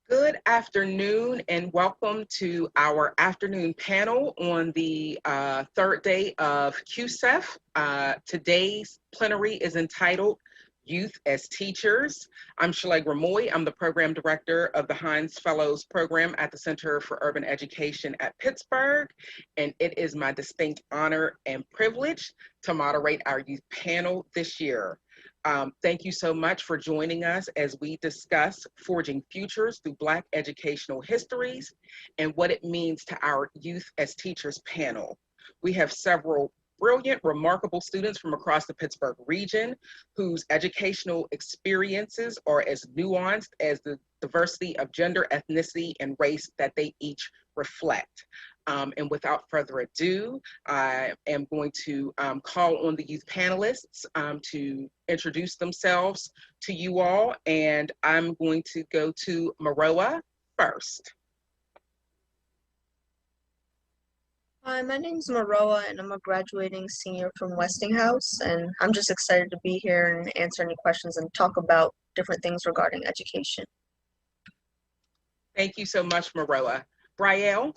Good afternoon and welcome to our afternoon panel on the third day of CUESEF. Today's plenary is entitled Youth as Teachers. I'm Shaleg Ramoy. I'm the program director of the Heinz Fellows Program at the Center for Urban Education at Pittsburgh, and it is my distinct honor and privilege to moderate our youth panel this year. Thank you so much for joining us as we discuss forging futures through Black educational histories and what it means to our Youth as Teachers panel. We have several brilliant, remarkable students from across the Pittsburgh region whose educational experiences are as nuanced as the diversity of gender, ethnicity, and race that they each reflect. And without further ado, I am going to call on the youth panelists to introduce themselves to you all. And I'm going to go to Maroa first. Hi, my name's Maroa, and I'm a graduating senior from Westinghouse, and I'm just excited to be here and answer any questions and talk about different things regarding education. Thank you so much, Maroa. Brielle?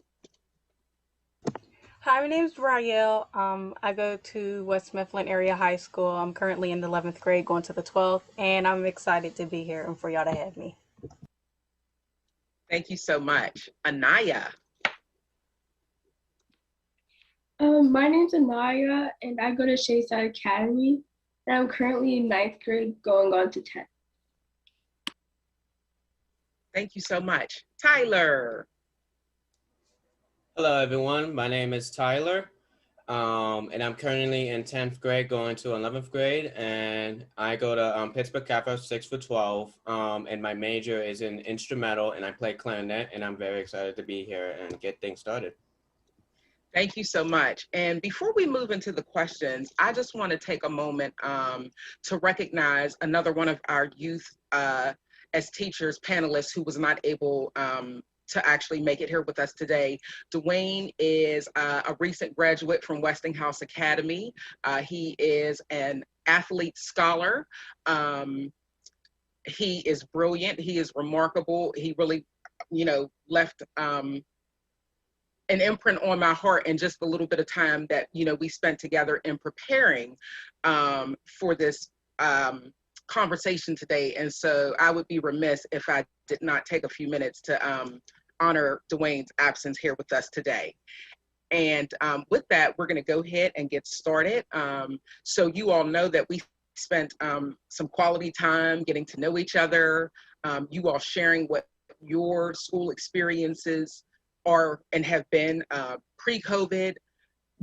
Hi, my name is Rael. I go to West Mifflin Area High School. I'm currently in the 11th grade, going to the 12th, and I'm excited to be here and for y'all to have me. Thank you so much. Anaya? My name's Anaya, and I go to Shayside Academy, and I'm currently in 9th grade going on to 10th. Thank you so much. Tyler? Hello, everyone. My name is Tyler, and I'm currently in 10th grade going to 11th grade, and I go to Pittsburgh Catholic 6 for 12, and my major is in instrumental, and I play clarinet, and I'm very excited to be here and get things started. Thank you so much. And before we move into the questions, I just want to take a moment to recognize another one of our youth as teachers panelists who was not able to actually make it here with us today. Dwayne is a recent graduate from Westinghouse Academy. He is an athlete scholar. He is brilliant. He is remarkable. He really, left an imprint on my heart in just the little bit of time that we spent together in preparing for this conversation today. And so I would be remiss if I did not take a few minutes to honor Dwayne's absence here with us today. And with that, we're going to go ahead and get started. So you all know that we spent some quality time getting to know each other, you all sharing what your school experiences are and have been pre-COVID,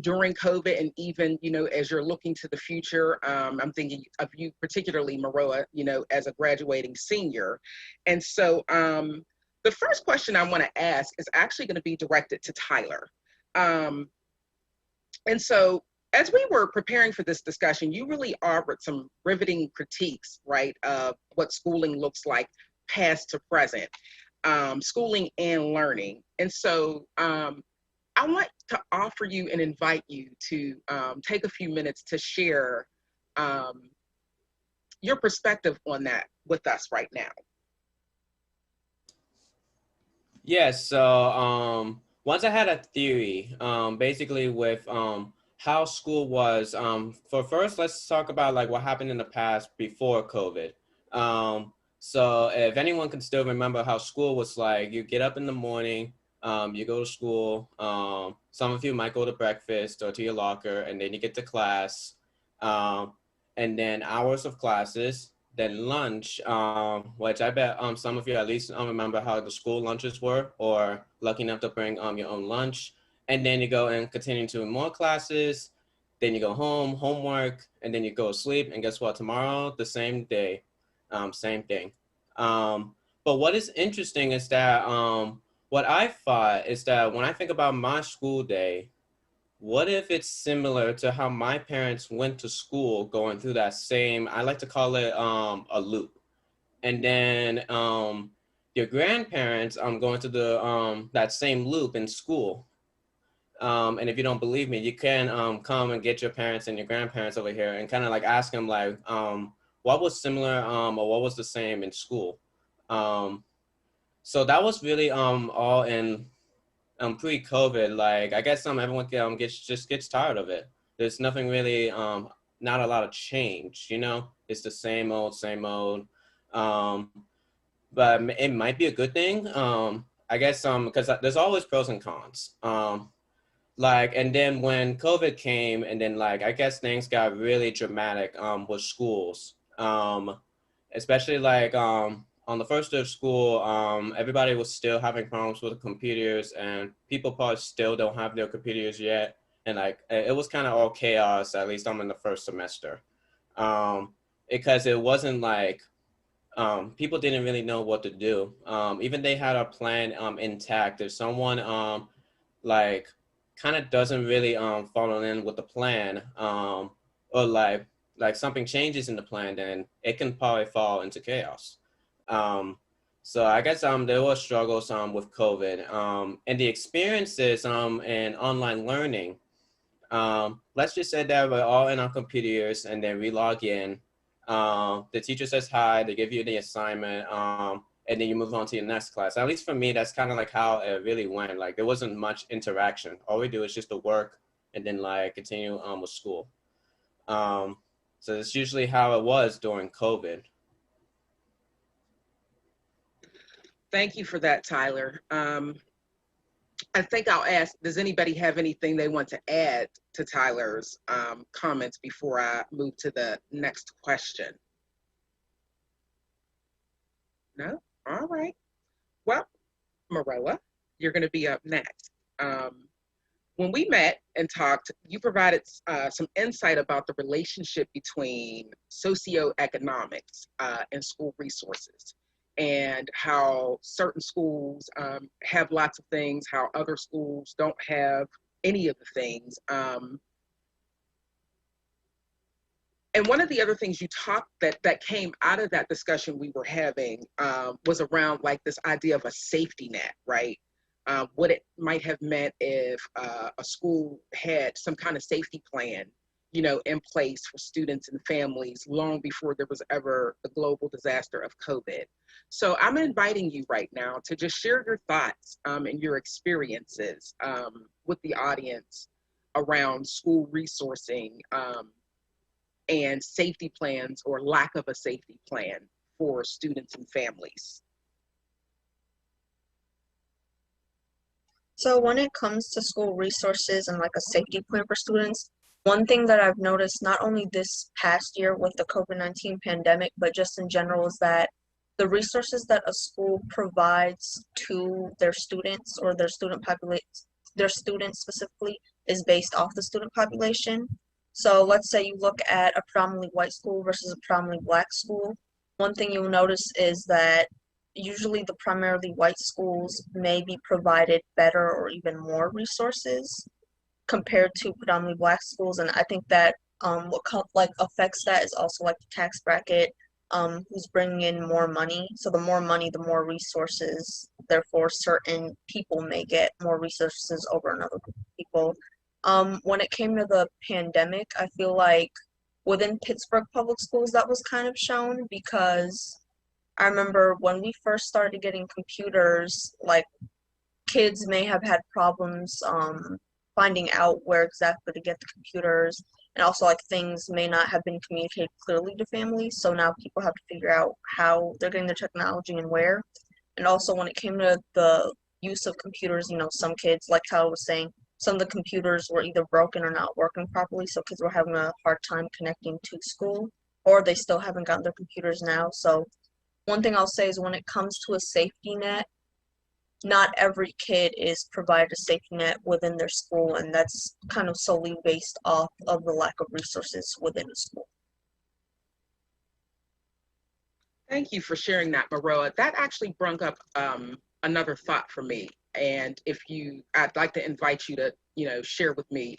during COVID, and even, as you're looking to the future. I'm thinking of you particularly, Maroa, as a graduating senior. And so the first question I want to ask is actually going to be directed to Tyler. And so as we were preparing for this discussion, you really offered some riveting critiques, right, of what schooling looks like past to present. Schooling and learning. And so I want to offer you and invite you to take a few minutes to share your perspective on that with us right now. Yes, so once I had a theory, basically with how school was, for first, let's talk about like what happened in the past before COVID. So if anyone can still remember how school was like, you get up in the morning, you go to school, some of you might go to breakfast or to your locker, and then you get to class, and then hours of classes, then lunch, which I bet some of you at least remember how the school lunches were, or lucky enough to bring your own lunch. And then you go and continue to more classes, then you go home, homework, and then you go to sleep. And guess what? Tomorrow, the same day. Same thing. But what is interesting is that what I thought is that when I think about my school day, what if it's similar to how my parents went to school, going through that same, I like to call it a loop. And then your grandparents going through the that same loop in school. And if you don't believe me, you can come and get your parents and your grandparents over here and kind of like ask them like, what was similar or what was the same in school? So that was really all in pre-COVID. Like I guess everyone gets tired of it. There's nothing really not a lot of change. You know, it's the same old, same old. Um, but it might be a good thing. I guess because there's always pros and cons. Like, and then when COVID came, and then like I guess things got really dramatic with schools. Especially like on the first day of school, everybody was still having problems with the computers, and people probably still don't have their computers yet. And like it was kind of all chaos. At least I'm in the first semester, because it wasn't like people didn't really know what to do. Even they had a plan intact. If someone like kind of doesn't really follow in with the plan, or like something changes in the plan, then it can probably fall into chaos. So I guess there were struggles with COVID, and the experiences in online learning. Let's just say that we're all in our computers and then we log in. The teacher says hi, they give you the assignment, and then you move on to your next class. At least for me, that's kind of like how it really went. Like there wasn't much interaction. All we do is just the work and then like continue with school. So that's usually how it was during COVID. Thank you for that, Tyler. I think I'll ask, does anybody have anything they want to add to Tyler's comments before I move to the next question? No? All right. Well, Maroa, you're going to be up next. When we met and talked, you provided some insight about the relationship between socioeconomics and school resources, and how certain schools have lots of things, how other schools don't have any of the things. And one of the other things you talked that came out of that discussion we were having was around like this idea of a safety net, right? What it might have meant if a school had some kind of safety plan, you know, in place for students and families long before there was ever the global disaster of COVID. So I'm inviting you right now to just share your thoughts and your experiences with the audience around school resourcing and safety plans or lack of a safety plan for students and families. So when it comes to school resources and like a safety plan for students, one thing that I've noticed not only this past year with the COVID-19 pandemic, but just in general is that the resources that a school provides to their students or their student population, their students specifically, is based off the student population. So let's say you look at a predominantly white school versus a predominantly black school. One thing you'll notice is that usually the primarily white schools may be provided better or even more resources compared to predominantly black schools. And I think that what affects that is also like the tax bracket, who's bringing in more money. So the more money, the more resources. Therefore, certain people may get more resources over another group of people. When it came to the pandemic, I feel like within Pittsburgh public schools, that was kind of shown because I remember when we first started getting computers, like kids may have had problems finding out where exactly to get the computers, and also like things may not have been communicated clearly to families. So now people have to figure out how they're getting their technology and where. And also when it came to the use of computers, you know, some kids, like Tyler was saying, some of the computers were either broken or not working properly, so kids were having a hard time connecting to school, or they still haven't gotten their computers now. So one thing I'll say is when it comes to a safety net, not every kid is provided a safety net within their school, and that's kind of solely based off of the lack of resources within the school. Thank you for sharing that, Maroa. That actually brought up another thought for me. And I'd like to invite you to, you know, share with me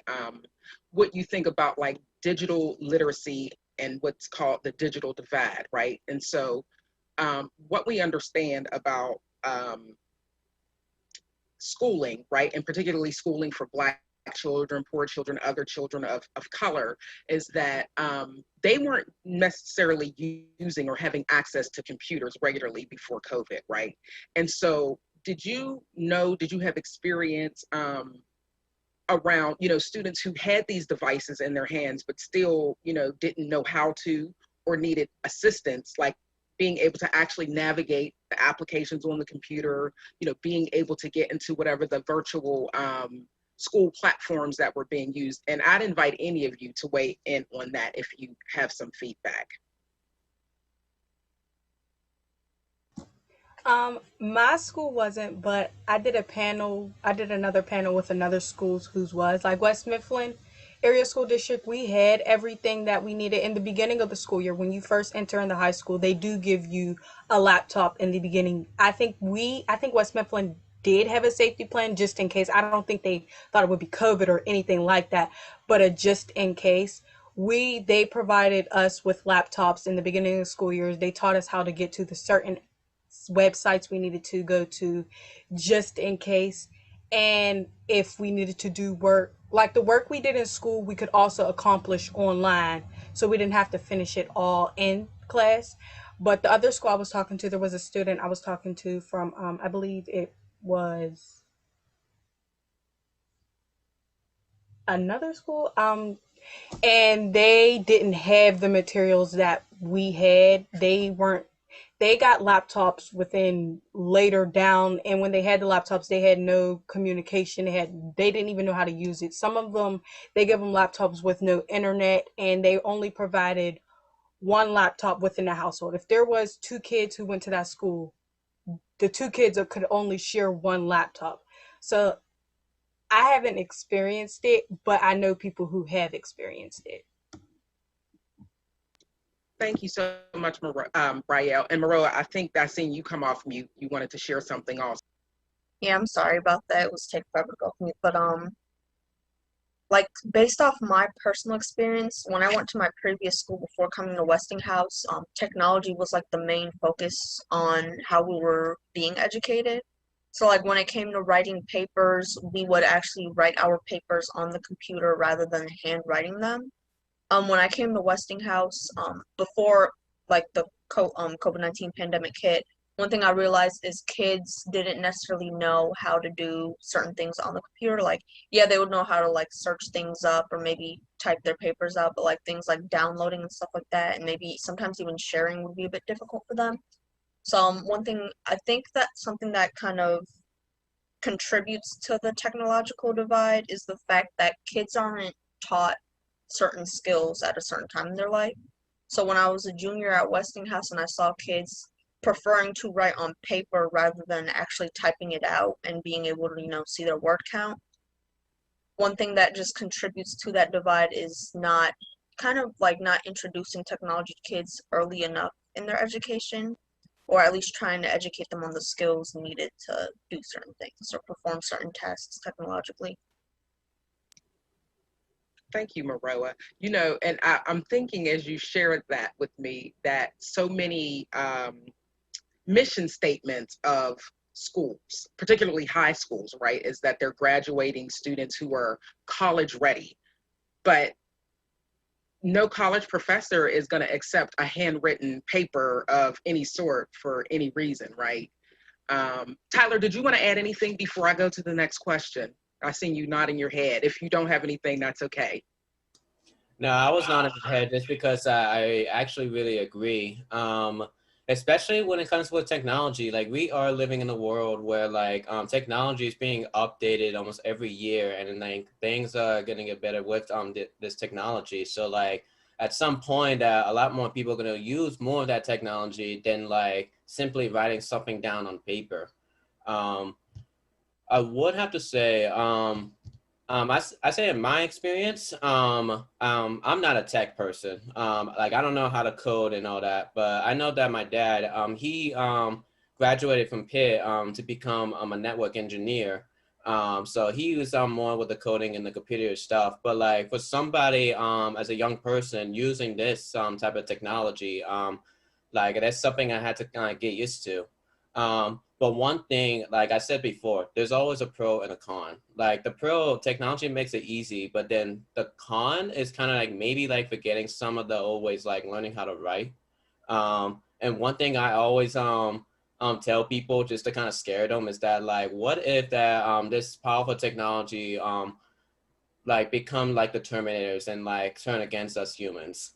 what you think about like digital literacy and what's called the digital divide, right? And so what we understand about schooling, right, and particularly schooling for Black children, poor children, other children of color, is that they weren't necessarily using or having access to computers regularly before COVID, right? And so did you have experience around, students who had these devices in their hands, but still, didn't know how to or needed assistance, like being able to actually navigate the applications on the computer, being able to get into whatever the virtual school platforms that were being used? And I'd invite any of you to weigh in on that if you have some feedback. My school wasn't, but I did another panel with another school whose was, like West Mifflin Area School District. We had everything that we needed in the beginning of the school year. When you first enter in the high school, they do give you a laptop in the beginning. I think West Mifflin did have a safety plan just in case. I don't think they thought it would be COVID or anything like that, but just in case. They provided us with laptops in the beginning of the school years. They taught us how to get to the certain websites we needed to go to just in case. And if we needed to do work, like the work we did in school, we could also accomplish online. So we didn't have to finish it all in class. But the other school I was talking to, there was a student I was talking to from, I believe it was another school. And they didn't have the materials that we had. They got laptops within later down, and when they had the laptops, they had no communication. They didn't even know how to use it. Some of them, they give them laptops with no internet, and they only provided one laptop within the household. If there was 2 kids who went to that school, the 2 kids could only share one laptop. So I haven't experienced it, but I know people who have experienced it. Thank you so much, Brielle. And Maroa, I think I seen you come off mute. You wanted to share something also. Yeah, I'm sorry about that. It was taking forever to go off mute. But like based off my personal experience, when I went to my previous school before coming to Westinghouse, technology was like the main focus on how we were being educated. So like when it came to writing papers, we would actually write our papers on the computer rather than handwriting them. When I came to Westinghouse, before like the COVID-19 pandemic hit, one thing I realized is kids didn't necessarily know how to do certain things on the computer. Like, yeah, they would know how to like search things up or maybe type their papers out, but like things like downloading and stuff like that, and maybe sometimes even sharing would be a bit difficult for them. So one thing I think that something that kind of contributes to the technological divide is the fact that kids aren't taught certain skills at a certain time in their life. So when I was a junior at Westinghouse and I saw kids preferring to write on paper rather than actually typing it out and being able to, see their word count, one thing that just contributes to that divide is not introducing technology to kids early enough in their education, or at least trying to educate them on the skills needed to do certain things or perform certain tasks technologically. Thank you, Maroa. And I'm thinking as you shared that with me, that so many mission statements of schools, particularly high schools, right, is that they're graduating students who are college ready. But no college professor is going to accept a handwritten paper of any sort for any reason, right? Tyler, did you want to add anything before I go to the next question? I seen you nodding your head. If you don't have anything, that's okay. No, I was nodding my head just because I actually really agree. Especially when it comes with technology, like we are living in a world where like technology is being updated almost every year, and like things are getting better with this technology. So like at some point, a lot more people are going to use more of that technology than like simply writing something down on paper. I would have to say, I say in my experience, I'm not a tech person. Like I don't know how to code and all that, but I know that my dad, he graduated from Pitt to become a network engineer. So he was more with the coding and the computer stuff. But like for somebody as a young person using this type of technology, like that's something I had to kind of get used to. But one thing, like I said before, there's always a pro and a con. Like the pro, technology makes it easy, but then the con is kind of like maybe like forgetting some of the old ways, like learning how to write. And one thing I always tell people just to kind of scare them is that like, what if that this powerful technology like become like the Terminators and like turn against us humans?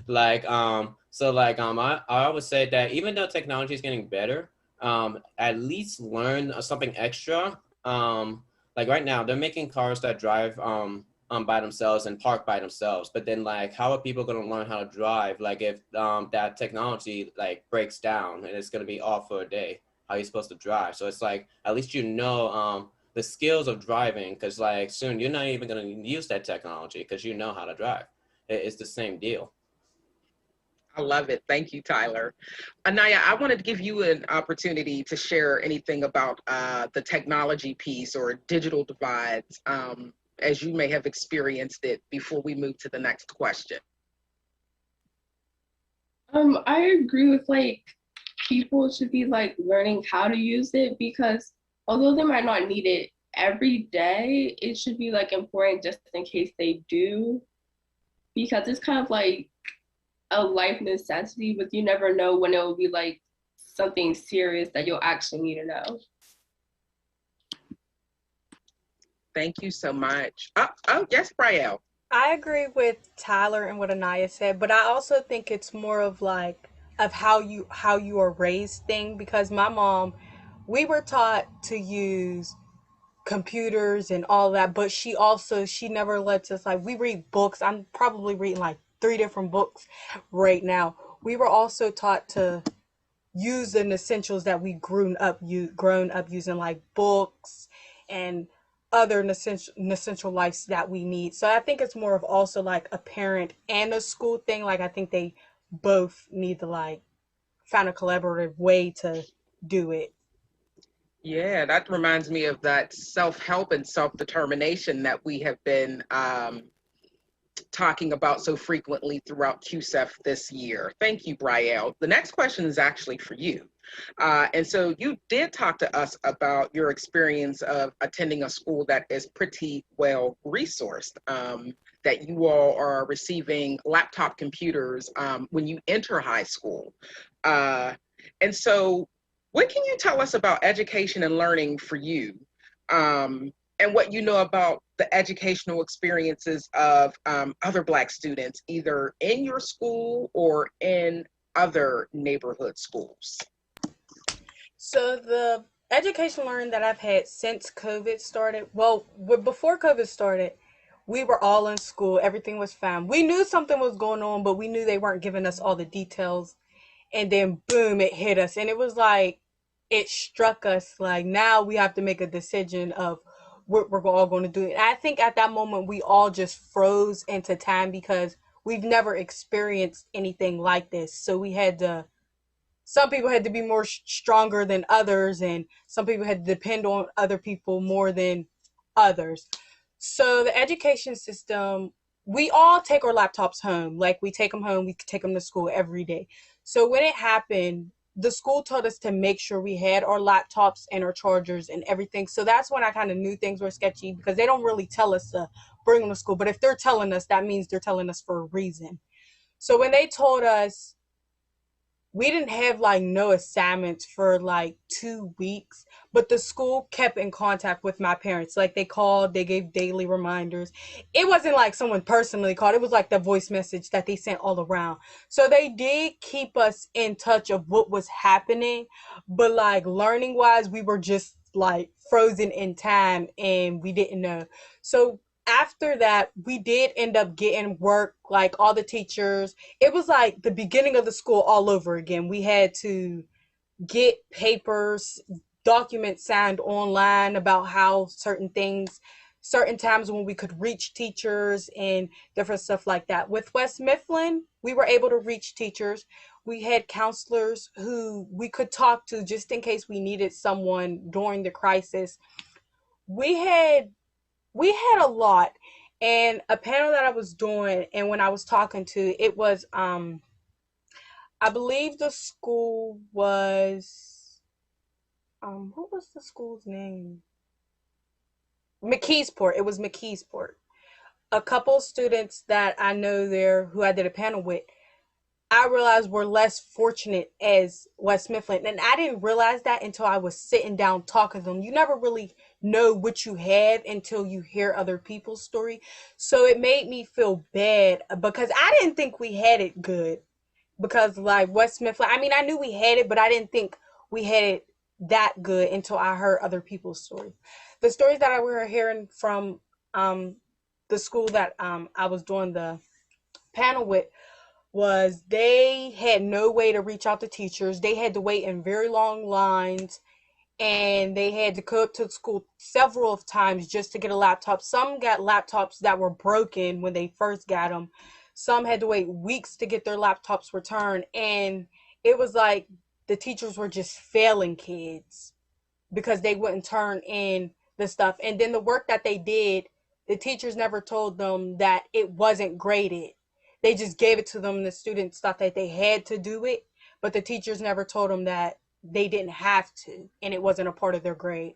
Like I would say that even though technology is getting better, at least learn something extra. Like right now they're making cars that drive by themselves and park by themselves, but then like how are people going to learn how to drive like if that technology like breaks down and it's going to be off for a day? How are you supposed to drive? So it's like at least the skills of driving, because like soon you're not even going to use that technology because you know how to drive. It's the same deal. I love it. Thank you, Tyler. Anaya, I wanted to give you an opportunity to share anything about the technology piece or digital divides, as you may have experienced it before we move to the next question. I agree with like people should be like learning how to use it because although they might not need it every day, it should be like important just in case they do because it's kind of like a life necessity, but you never know when it will be like something serious that you'll actually need to know. Thank you so much. Yes, Brielle. I agree with Tyler and what Anaya said, but I also think it's more of like of how you are raised thing because my mom, we were taught to use computers and all that, but she never lets us like we read books. I'm probably reading like 3 different books right now. We were also taught to use the essentials that we grown up using like books and other essential lives that we need. So I think it's more of also like a parent and a school thing. Like I think they both need to like find a collaborative way to do it. Yeah, that reminds me of that self-help and self-determination that we have been talking about so frequently throughout CUESEF this year. Thank you, Brielle. The next question is actually for you. And so you did talk to us about your experience of attending a school that is pretty well resourced, that you all are receiving laptop computers when you enter high school. And so what can you tell us about education and learning for you? And what you know about the educational experiences of other Black students, either in your school or in other neighborhood schools. So the education learning that I've had since COVID started, well, before COVID started, we were all in school. Everything was fine. We knew something was going on, but we knew they weren't giving us all the details. And then boom, it hit us. And it was like, it struck us like now we have to make a decision of what we're all going to do. And I think at that moment, we all just froze into time because we've never experienced anything like this. So we had to some people had to be more stronger than others, and some people had to depend on other people more than others. So the education system, we all take our laptops home. Like we take them home, we take them to school every day. So when it happened, the school told us to make sure we had our laptops and our chargers and everything. So that's when I kind of knew things were sketchy because they don't really tell us to bring them to school. But if they're telling us, that means they're telling us for a reason. So when they told us we didn't have like no assignments for like 2 weeks, but the school kept in contact with my parents. Like they called, they gave daily reminders. It wasn't like someone personally called, it was like the voice message that they sent all around. So they did keep us in touch of what was happening, but like learning wise, we were just like frozen in time and we didn't know. So after that, we did end up getting work, like all the teachers. It was like the beginning of the school all over again. We had to get papers, documents signed online about how certain times when we could reach teachers and different stuff like that. With West Mifflin, we were able to reach teachers. We had counselors who we could talk to just in case we needed someone during the crisis. We had a lot, and a panel that I was doing and when I was talking to, it was I believe the school was What was the school's name? McKeesport. It was McKeesport. A couple students that I know there who I did a panel with, I realized were less fortunate as West Mifflin. And I didn't realize that until I was sitting down talking to them. You never really know what you have until you hear other people's story. So it made me feel bad because I didn't think we had it good. Because like West Mifflin, I mean, I knew we had it, but I didn't think we had it that good until I heard other people's stories. The stories that I were hearing from the school that I was doing the panel with was they had no way to reach out to teachers. They had to wait in very long lines, and they had to go up to the school several of times just to get a laptop. Some got laptops that were broken when they first got them. Some had to wait weeks to get their laptops returned, and it was like the teachers were just failing kids because they wouldn't turn in the stuff. And then the work that they did, the teachers never told them that it wasn't graded. They just gave it to them. The students thought that they had to do it, but the teachers never told them that they didn't have to, and it wasn't a part of their grade.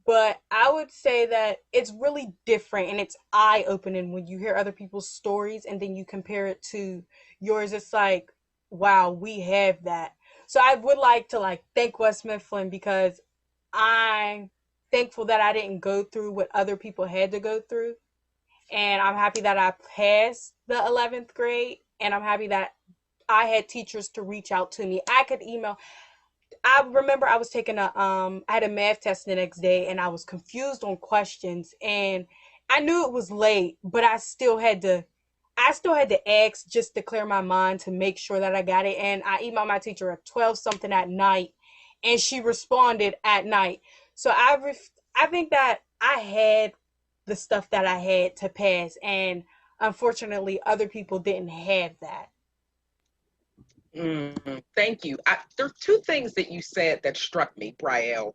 But I would say that it's really different and it's eye-opening when you hear other people's stories and then you compare it to yours. It's like, wow, we have that. So I would like to thank West Mifflin because I'm thankful that I didn't go through what other people had to go through. And I'm happy that I passed the 11th grade. And I'm happy that I had teachers to reach out to me. I could email. I remember I was taking I had a math test the next day and I was confused on questions and I knew it was late, but I still had to ask just to clear my mind to make sure that I got it. And I emailed my teacher at 12 something at night and she responded at night. So I think that I had the stuff that I had to pass, and unfortunately other people didn't have that. Thank you. There are two things that you said that struck me, Brielle,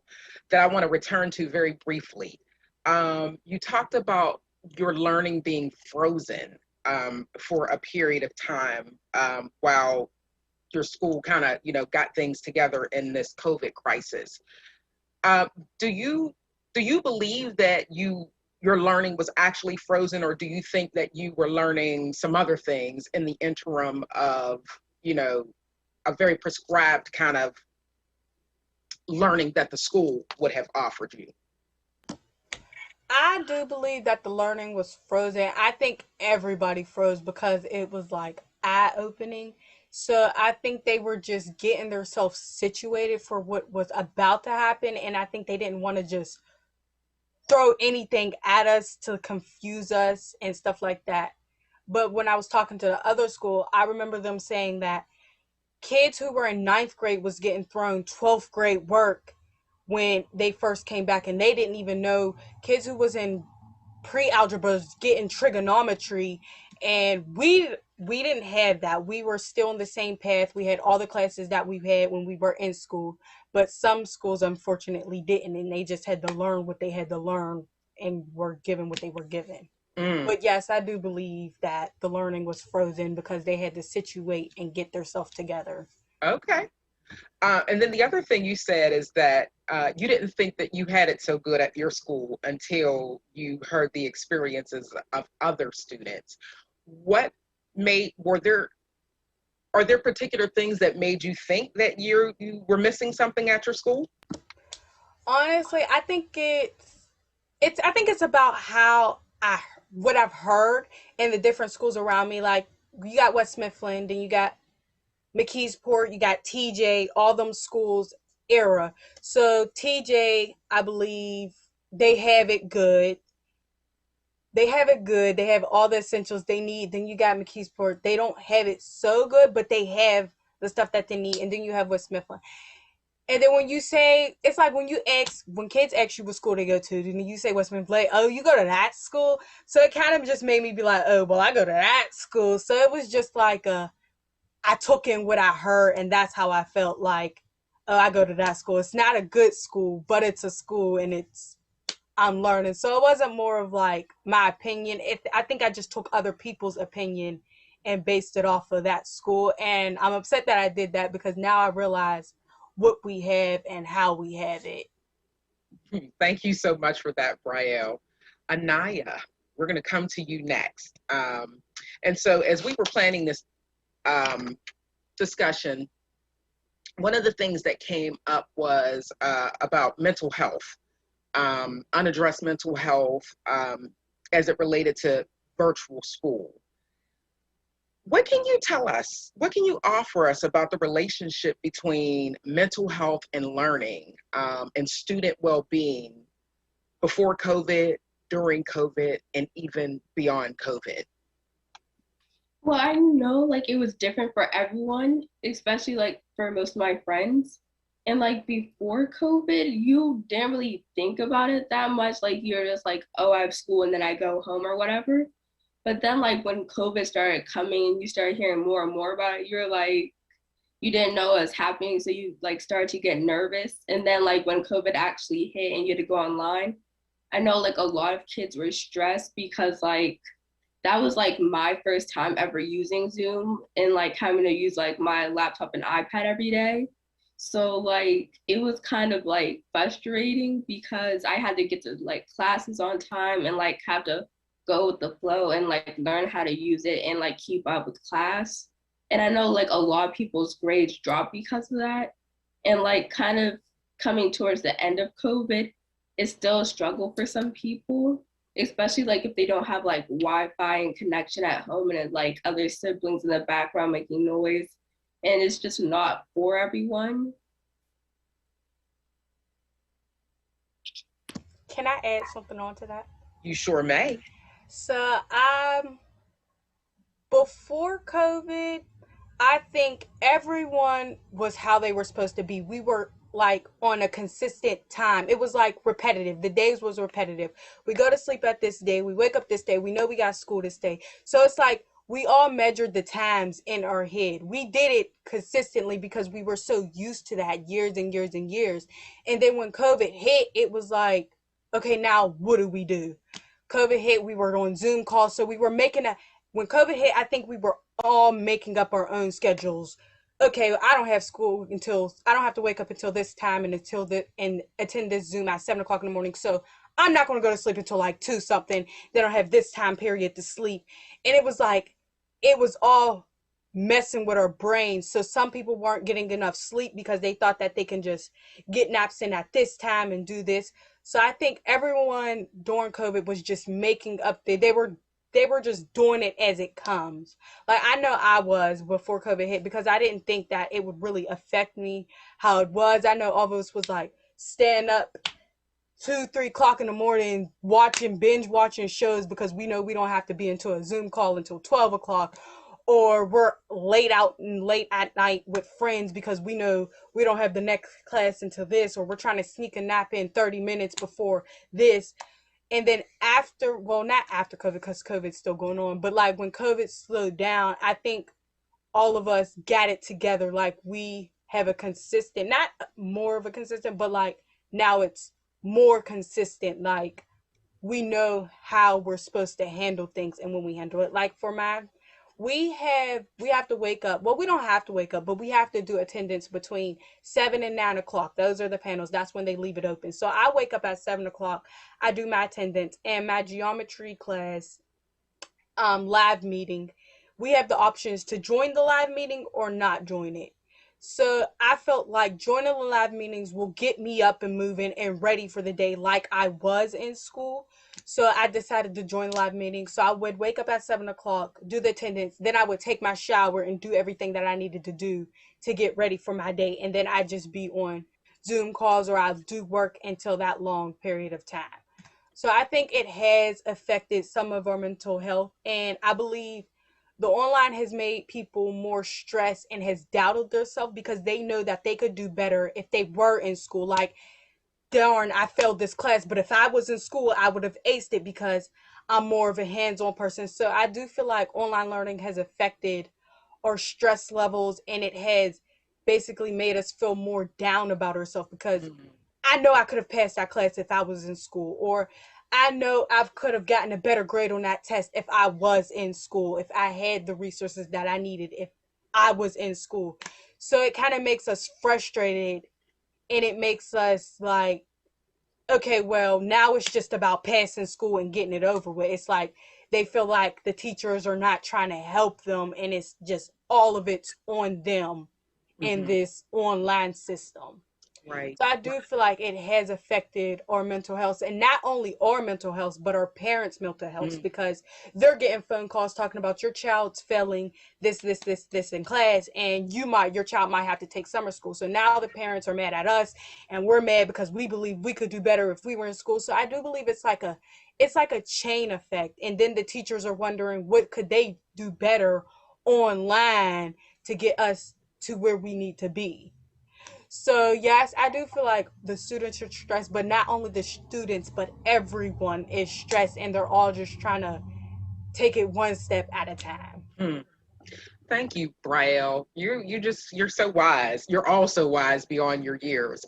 that I want to return to very briefly. You talked about your learning being frozen for a period of time while your school kind of, got things together in this COVID crisis. Do you believe that your learning was actually frozen, or do you think that you were learning some other things in the interim of, a very prescribed kind of learning that the school would have offered you? I do believe that the learning was frozen. I think everybody froze because it was like eye opening. So I think they were just getting themselves situated for what was about to happen. And I think they didn't want to just throw anything at us to confuse us and stuff like that. But when I was talking to the other school, I remember them saying that kids who were in ninth grade was getting thrown 12th grade work when they first came back, and they didn't even know. Kids who was in pre-algebra was getting trigonometry, and we didn't have that. We were still on the same path. We had all the classes that we had when we were in school, but some schools unfortunately didn't, and they just had to learn what they had to learn and were given what they were given. But yes, I do believe that the learning was frozen because they had to situate and get themselves together. Okay. And then the other thing you said is that you didn't think that you had it so good at your school until you heard the experiences of other students. Are there particular things that made you think that you were missing something at your school? Honestly, I think it's about what I've heard in the different schools around me. Like, you got West Mifflin, then you got McKeesport, you got TJ, all them schools era. So TJ, I believe they have it good. They have it good. They have all the essentials they need. Then you got McKeesport. They don't have it so good, but they have the stuff that they need. And then you have West Mifflin. And then when you say, it's like when kids ask you what school they go to, then you say West Mifflin, like, oh, you go to that school? So it kind of just made me be like, oh, well, I go to that school. So it was just like I took in what I heard, and that's how I felt like, oh, I go to that school. It's not a good school, but it's a school, and I'm learning. So it wasn't more of like my opinion. I think I just took other people's opinion and based it off of that school. And I'm upset that I did that because now I realize what we have and how we have it. Thank you so much for that, Brielle. Anaya, we're going to come to you next. And so, as we were planning this discussion, one of the things that came up was about mental health, unaddressed mental health as it related to virtual school. What can you tell us? What can you offer us about the relationship between mental health and learning and student well-being before COVID, during COVID, and even beyond COVID? Well, I know like it was different for everyone, especially like for most of my friends. And like before COVID, you didn't really think about it that much. Like you're just like, oh, I have school and then I go home or whatever. But then like when COVID started coming and you started hearing more and more about it, you're like, you didn't know what was happening. So you like started to get nervous. And then like when COVID actually hit and you had to go online, I know like a lot of kids were stressed because like that was like my first time ever using Zoom and like having to use like my laptop and iPad every day. So like it was kind of like frustrating because I had to get to like classes on time and like have to go with the flow and like learn how to use it and like keep up with class. And I know like a lot of people's grades dropped because of that. And like kind of coming towards the end of COVID, it's still a struggle for some people, especially like if they don't have like Wi-Fi and connection at home and like other siblings in the background making noise. And it's just not for everyone. Can I add something on to that? You sure may. So, before COVID, I think everyone was how they were supposed to be. We were like on a consistent time. It was like repetitive. The days was repetitive. We go to sleep at this day. We wake up this day. We know we got school this day. So it's like we all measured the times in our head. We did it consistently because we were so used to that years and years and years. And then when COVID hit, it was like, okay, now what do we do? COVID hit, we were on Zoom calls. So we were when COVID hit, I think we were all making up our own schedules. Okay, I don't have school until, I don't have to wake up until this time and attend this Zoom at 7 o'clock in the morning. So I'm not going to go to sleep until like 2 something. Then I'll have this time period to sleep. And it was like, it was all messing with our brains. So some people weren't getting enough sleep because they thought that they can just get naps in at this time and do this. So I think everyone during COVID was just making up they were just doing it as it comes. Like I know I was before COVID hit because I didn't think that it would really affect me how it was. I know all of us was like stand up 2-3 o'clock in the morning binge watching shows because we know we don't have to be into a Zoom call until 12 o'clock, or we're late at night with friends because we know we don't have the next class until this, or we're trying to sneak a nap in 30 minutes before this. And then after, well, not after COVID because COVID's still going on, but like when COVID slowed down, I think all of us got it together. Like we have a consistent, not more of a consistent, but like now it's more consistent. Like we know how we're supposed to handle things and when we handle it. Like for we have to wake up. Well, we don't have to wake up, but we have to do attendance between 7 and 9 o'clock. Those are the panels. That's when they leave it open. So I wake up at 7 o'clock. I do my attendance and my geometry class live meeting. We have the options to join the live meeting or not join it. So I felt like joining the live meetings will get me up and moving and ready for the day like I was in school. So I decided to join the live meeting. So I would wake up at 7 o'clock, do the attendance. Then I would take my shower and do everything that I needed to do to get ready for my day. And then I'd just be on Zoom calls or I'll do work until that long period of time. So I think it has affected some of our mental health. And I believe the online has made people more stressed and has doubted themselves because they know that they could do better if they were in school. Like, darn, I failed this class, but if I was in school, I would have aced it because I'm more of a hands-on person. So I do feel like online learning has affected our stress levels, and it has basically made us feel more down about ourselves because I know I could have passed that class if I was in school, or I know I could have gotten a better grade on that test if I was in school, if I had the resources that I needed, if I was in school. So it kind of makes us frustrated and it makes us like, okay, well, now it's just about passing school and getting it over with. It's like they feel like the teachers are not trying to help them, and it's just all of it's on them in Mm-hmm. this online system. Right. So I do feel like it has affected our mental health, and not only our mental health, but our parents' mental health, Mm. because they're getting phone calls talking about your child's failing this in class, and your child might have to take summer school. So now the parents are mad at us, and we're mad because we believe we could do better if we were in school. So I do believe it's like a chain effect, and then the teachers are wondering what could they do better online to get us to where we need to be. So yes, I do feel like the students are stressed, but not only the students, but everyone is stressed, and they're all just trying to take it one step at a time. Mm. Thank you, Brielle. You're so wise. You're all so wise beyond your years.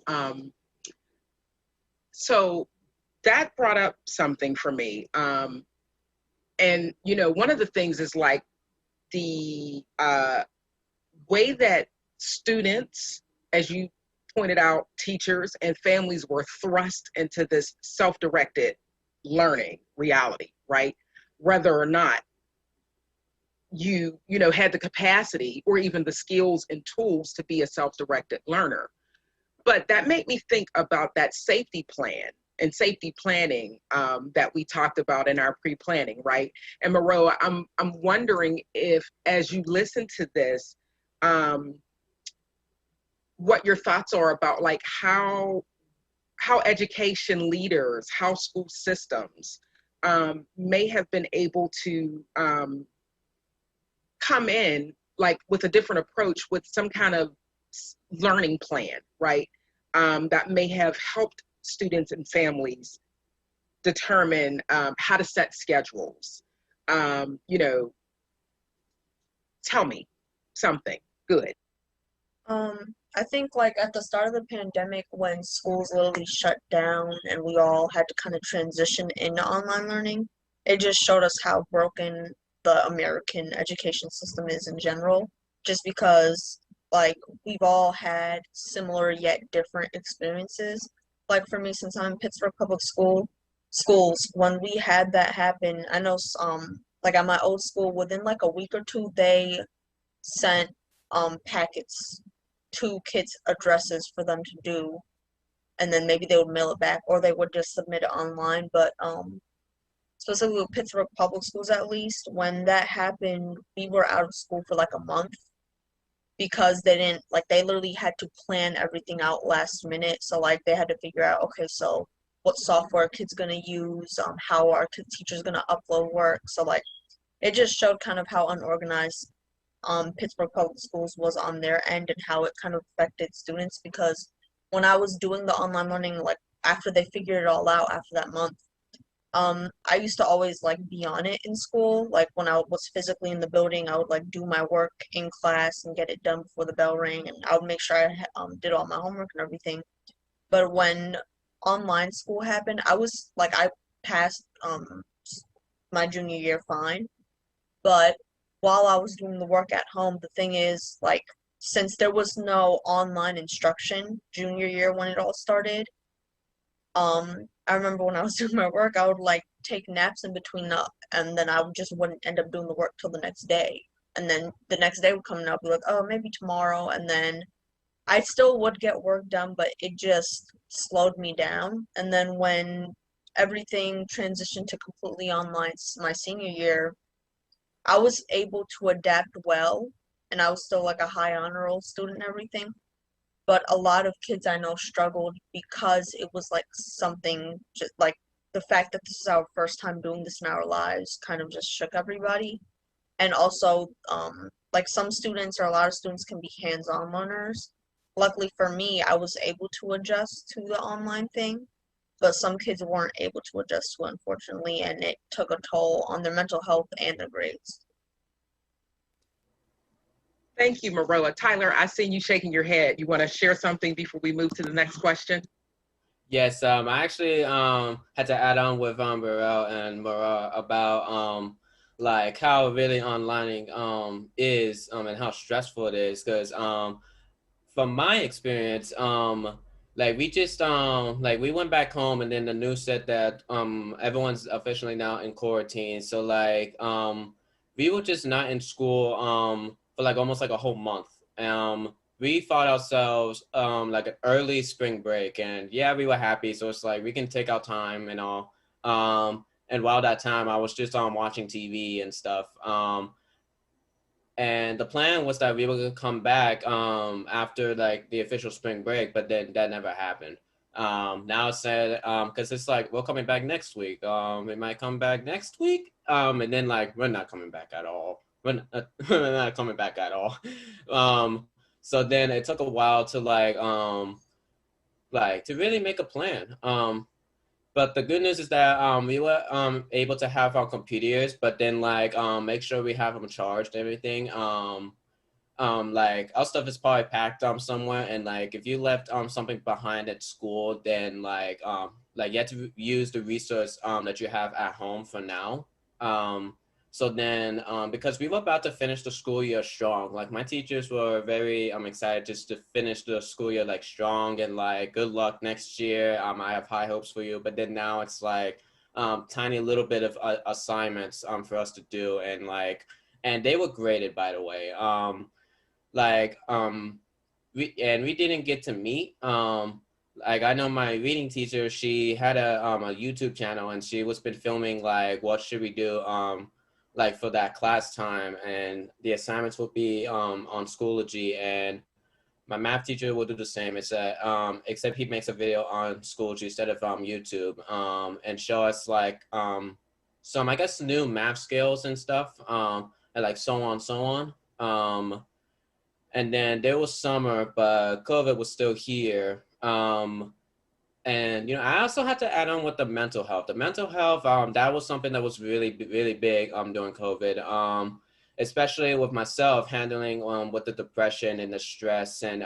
So that brought up something for me. And one of the things is like the way that students, as you pointed out, teachers and families were thrust into this self-directed learning reality, right? Whether or not you had the capacity or even the skills and tools to be a self-directed learner. But that made me think about that safety plan and safety planning that we talked about in our pre-planning, right? And Maroa, I'm wondering if, as you listen to this, um, what your thoughts are about like how education leaders, how school systems may have been able to come in like with a different approach, with some kind of learning plan, right? That may have helped students and families determine how to set schedules. You know, tell me something good. I think like at the start of the pandemic when schools literally shut down and we all had to kind of transition into online learning, it just showed us how broken the American education system is in general. Just because like we've all had similar yet different experiences. Like for me, since I'm in Pittsburgh Public Schools, when we had that happen, I know like at my old school, within like a week or two, they sent packets to kids' addresses for them to do, and then maybe they would mail it back, or they would just submit it online. But specifically with Pittsburgh Public Schools, at least, when that happened, we were out of school for like a month because they didn't like they literally had to plan everything out last minute. So like they had to figure out, okay, so what software are kids gonna use, how are teachers gonna upload work. So like it just showed kind of how unorganized Pittsburgh Public Schools was on their end and how it kind of affected students because when I was doing the online learning, like after they figured it all out after that month, I used to always like be on it in school. Like when I was physically in the building, I would like do my work in class and get it done before the bell rang, and I would make sure I did all my homework and everything. But when online school happened, I passed my junior year fine, but while I was doing the work at home, the thing is, like, since there was no online instruction junior year when it all started, I remember when I was doing my work, I would like take naps in between and then I just wouldn't end up doing the work till the next day. And then the next day would come and I'll be like, oh, maybe tomorrow. And then I still would get work done, but it just slowed me down. And then when everything transitioned to completely online my senior year, I was able to adapt well, and I was still like a high honor roll student and everything. But a lot of kids I know struggled because it was like something just like the fact that this is our first time doing this in our lives kind of just shook everybody. And also, like some students or a lot of students can be hands-on learners. Luckily for me, I was able to adjust to the online thing, but some kids weren't able to adjust to it, unfortunately, and it took a toll on their mental health and their grades. Thank you, Maroa. Tyler, I see you shaking your head. You want to share something before we move to the next question? Yes, I actually had to add on with Burrell and Mara about like how really online is and how stressful it is because from my experience like we just like we went back home, and then the news said that everyone's officially now in quarantine. So like we were just not in school for like almost like a whole month. We thought ourselves like an early spring break, and yeah, we were happy. So it's like we can take our time and all. And while that time, I was just watching TV and stuff. And the plan was that we were gonna come back after like the official spring break, but then that never happened. Now it said because it's like we're coming back next week. We might come back next week. And then like we're not coming back at all. We're not coming back at all. So then it took a while to like to really make a plan. But the good news is that we were able to have our computers, but then like make sure we have them charged and everything. Like our stuff is probably packed somewhere, and like if you left something behind at school, then like you have to use the resource that you have at home for now. So then because we were about to finish the school year strong, like my teachers were very excited just to finish the school year like strong, and like good luck next year. I have high hopes for you. But then now it's like tiny little bit of assignments for us to do, and like and they were graded, by the way. Like we didn't get to meet. Like I know my reading teacher, she had a YouTube channel, and she was been filming like what should we do like for that class time, and the assignments will be on Schoology, and my math teacher will do the same. It's except he makes a video on Schoology instead of YouTube, and show us like some I guess new math skills and stuff, and like so on. And then there was summer, but COVID was still here. And I also had to add on with the mental health. The mental health, that was something that was really big during COVID. Especially with myself handling with the depression and the stress and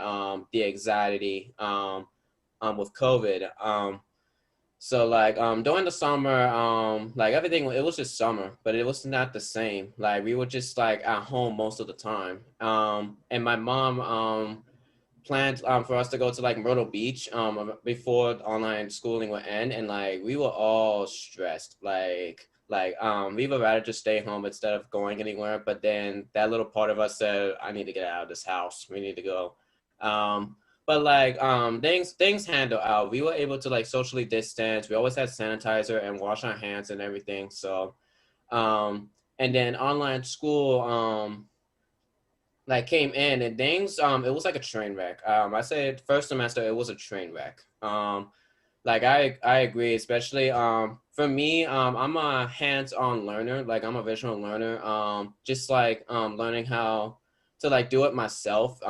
the anxiety with COVID. So like during the summer, like everything, it was just summer, but it was not the same. Like we were just like at home most of the time. And my mom planned for us to go to like Myrtle Beach before online schooling would end, and like we were all stressed. Like we would rather just stay home instead of going anywhere. But then that little part of us said, I need to get out of this house. We need to go. But like things handle out. We were able to like socially distance. We always had sanitizer and wash our hands and everything. So and then online school like came in, and things it was like a train wreck. I said first semester it was a train wreck. Like I agree, especially for me, I'm a hands-on learner. Like I'm a visual learner. Just like learning how to like do it myself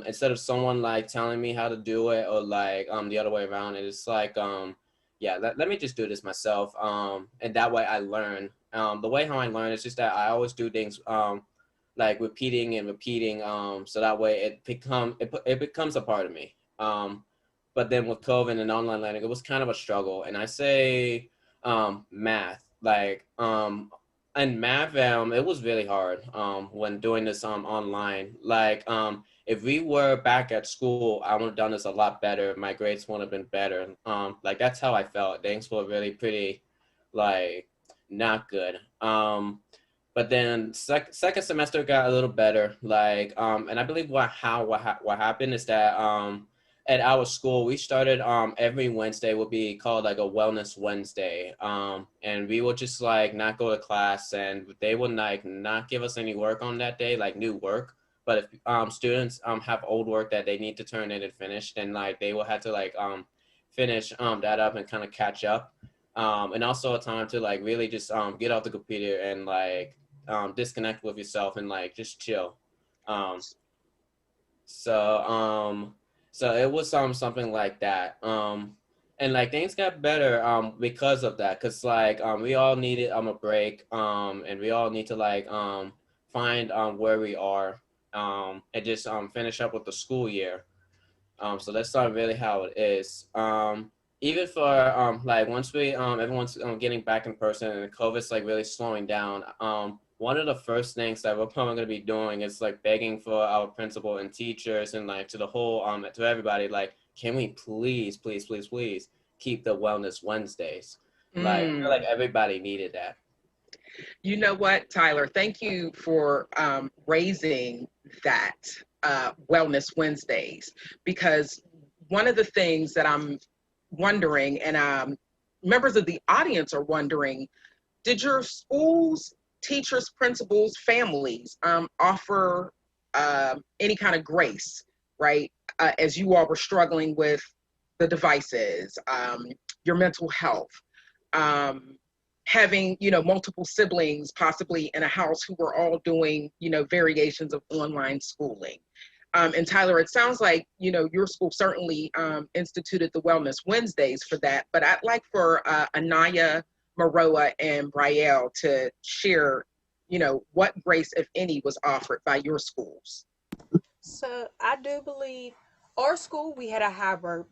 instead of someone like telling me how to do it, or like the other way around. It's like yeah, let me just do this myself. And that way I learn. The way how I learn is just that I always do things like repeating and repeating, so that way it becomes a part of me. But then with COVID and online learning, it was kind of a struggle. And I say math, like and math, it was really hard when doing this online. Like if we were back at school, I would have done this a lot better. My grades would have been better. Like that's how I felt. Things were really pretty like not good. But then second semester got a little better. Like and I believe what happened is that at our school we started every Wednesday would be called like a wellness Wednesday. And we would just like not go to class, and they would like not give us any work on that day, like new work. But if students have old work that they need to turn in and finish, then like they will have to like finish that up and kind of catch up. And also a time to like really just get off the computer and like disconnect with yourself and like just chill. So it was something like that. And like things got better because of that, because like we all needed a break, and we all need to like find where we are and just finish up with the school year. So that's not really how it is. Even for like once we everyone's getting back in person and COVID's like really slowing down, one of the first things that we're probably going to be doing is like begging for our principal and teachers and like to the whole to everybody, like can we please, please, please, please keep the Wellness Wednesdays? Like, I feel Mm. like everybody needed that. You know what, Tyler? Thank you for raising that Wellness Wednesdays, because one of the things that I'm wondering, and members of the audience are wondering, did your schools, teachers, principals, families offer any kind of grace, right? As you all were struggling with the devices, your mental health, um, having, multiple siblings possibly in a house who were all doing, variations of online schooling. And Tyler, it sounds like, your school certainly instituted the Wellness Wednesdays for that, but I'd like for Anaya, Maroa, and Brielle to share, what grace, if any, was offered by your schools. So I do believe our school, we had a hybrid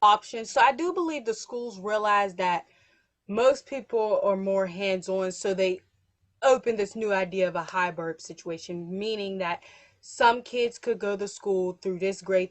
option. So I do believe the schools realized that most people are more hands-on, so they opened this new idea of a hybrid situation, meaning that some kids could go to school through this grade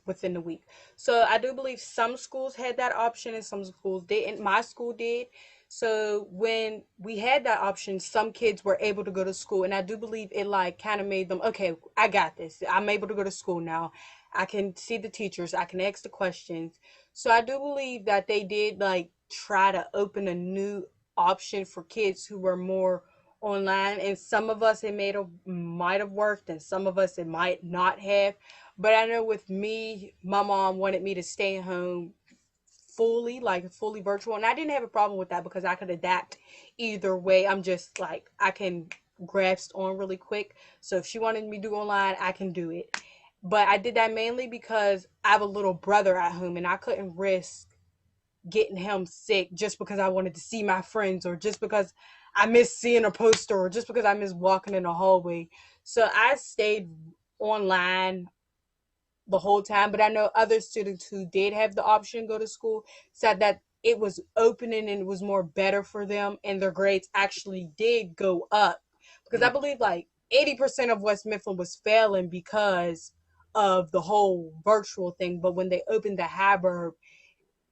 within the week. So I do believe some schools had that option and some schools didn't. My school did. So when we had that option, some kids were able to go to school, and I do believe it like kind of made them, okay, I got this. I'm able to go to school now. I can see the teachers. I can ask the questions. So I do believe that they did like try to open a new option for kids who were more online, and some of us it might have worked and some of us it might not have. But I know with me, my mom wanted me to stay home fully virtual, and I didn't have a problem with that because I could adapt either way. I'm just like, I can grasp on really quick, so if she wanted me to do online, I can do it. But I did that mainly because I have a little brother at home and I couldn't risk getting him sick just because I wanted to see my friends, or just because I miss seeing a poster, or just because I miss walking in the hallway. So I stayed online the whole time. But I know other students who did have the option to go to school said that it was opening and it was more better for them, and their grades actually did go up. Because I believe like 80% of West Mifflin was failing because of the whole virtual thing. But when they opened the hybrid,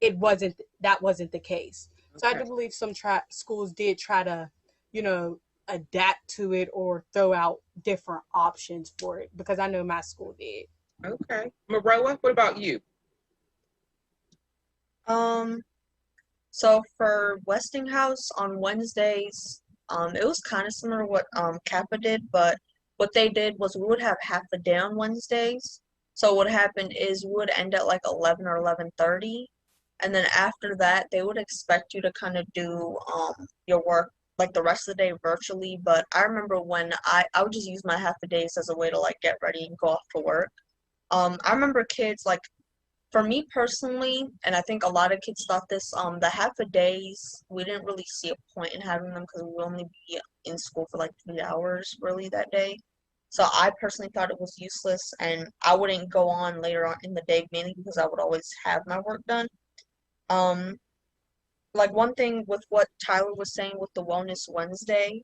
that wasn't the case. So I Okay. do believe some schools did try to, you know, adapt to it or throw out different options for it, because I know my school did. Okay. Maroa, what about you? Um, so for Westinghouse on Wednesdays, it was kind of similar to what Kappa did, but what they did was we would have half a day on Wednesdays. So what happened is we would end at like 11 or 11:30, and then after that they would expect you to kind of do your work like the rest of the day virtually. But I remember when I would just use my half a days as a way to like get ready and go off to work. I remember kids like, for me personally, and I think a lot of kids thought this, the half a days, we didn't really see a point in having them because we would only be in school for like 3 hours really that day. So I personally thought it was useless, and I wouldn't go on later on in the day mainly because I would always have my work done. Um, like one thing with what Tyler was saying with the Wellness Wednesday,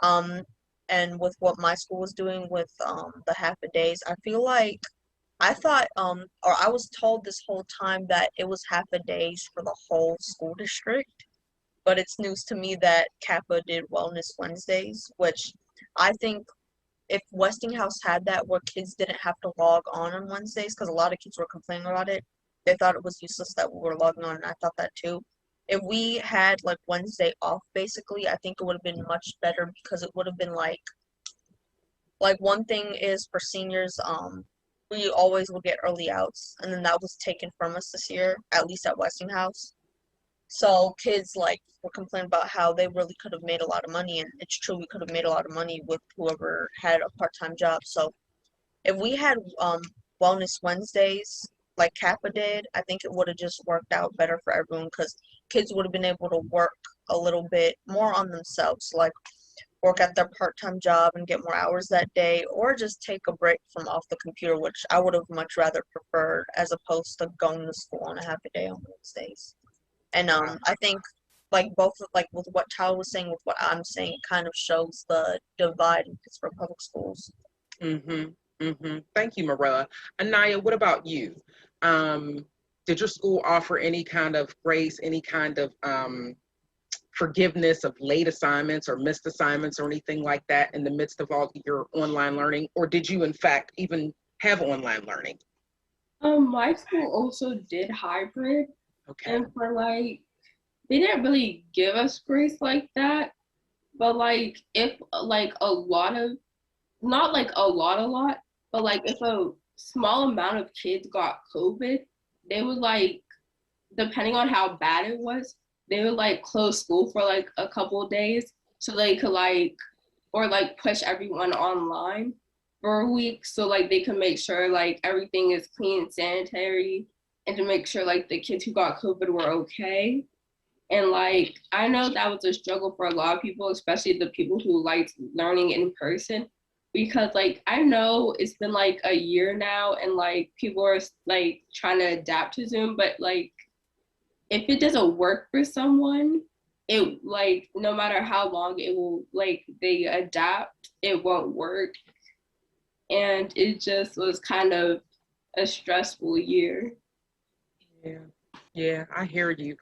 um, and with what my school was doing with the half a days, I feel like I thought, or I was told this whole time that it was half a days for the whole school district, but it's news to me that Kappa did Wellness Wednesdays, which I think if Westinghouse had that where kids didn't have to log on Wednesdays, because a lot of kids were complaining about it, they thought it was useless that we were logging on, and I thought that too. If we had like Wednesday off, basically, I think it would have been much better because it would have been like one thing is for seniors, we always will get early outs, and then that was taken from us this year, at least at Westinghouse. So kids like were complaining about how they really could have made a lot of money, and it's true we could have made a lot of money with whoever had a part-time job. So if we had Wellness Wednesdays like Kappa did, I think it would have just worked out better for everyone because kids would have been able to work a little bit more on themselves, like work at their part-time job and get more hours that day, or just take a break from off the computer, which I would have much rather preferred as opposed to going to school on a half a day on Wednesdays. And I think like both like with what Tyler was saying with what I'm saying, it kind of shows the divide in Pittsburgh public schools. Mm-hmm. Thank you, Marilla. Anaya, what about you? Um, did your school offer any kind of grace, any kind of forgiveness of late assignments or missed assignments or anything like that in the midst of all your online learning? Or did you, in fact, even have online learning? My school also did hybrid, Okay. and for like, they didn't really give us grace like that, but like, if like a lot of, not like a lot, but like if a small amount of kids got COVID, they would like, depending on how bad it was, they would like close school for like a couple of days so they could like, or like push everyone online for a week so like they can make sure like everything is clean and sanitary, and to make sure like the kids who got COVID were okay. And like, I know that was a struggle for a lot of people, especially the people who liked learning in person, because like, I know it's been like a year now and like people are like trying to adapt to Zoom, but like, if it doesn't work for someone, it like, no matter how long it will like they adapt, it won't work. And it just was kind of a stressful year. Yeah. Yeah, I hear you.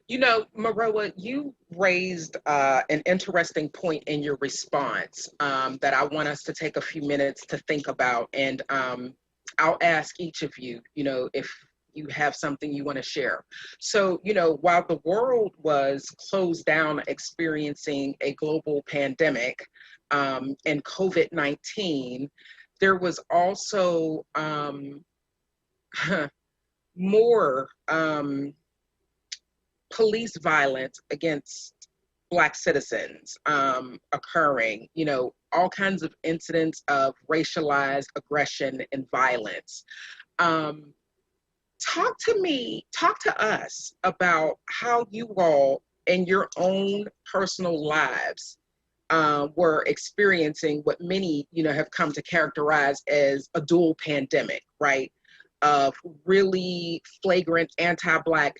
You know, Maroa, you raised an interesting point in your response that I want us to take a few minutes to think about. And I'll ask each of you, you know, if you have something you want to share. So, you know, while the world was closed down, experiencing a global pandemic and COVID-19, there was also more police violence against Black citizens occurring, you know, all kinds of incidents of racialized aggression and violence. Um, talk to us about how you all in your own personal lives were experiencing what many, you know, have come to characterize as a dual pandemic, right? Of really flagrant anti-Black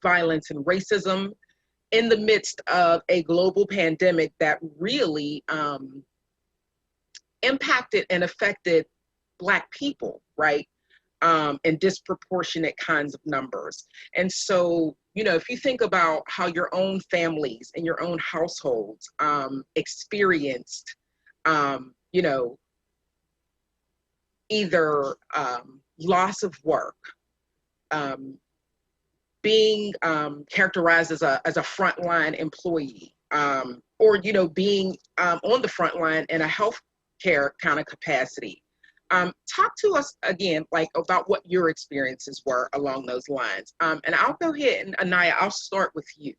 violence and racism in the midst of a global pandemic that really impacted and affected Black people, right? In disproportionate kinds of numbers. And so, you know, if you think about how your own families and your own households experienced, you know, either loss of work, being characterized as a frontline employee, or you know, being on the front line in a healthcare kind of capacity. Talk to us again, like about what your experiences were along those lines. And I'll go ahead and Anaya, I'll start with you.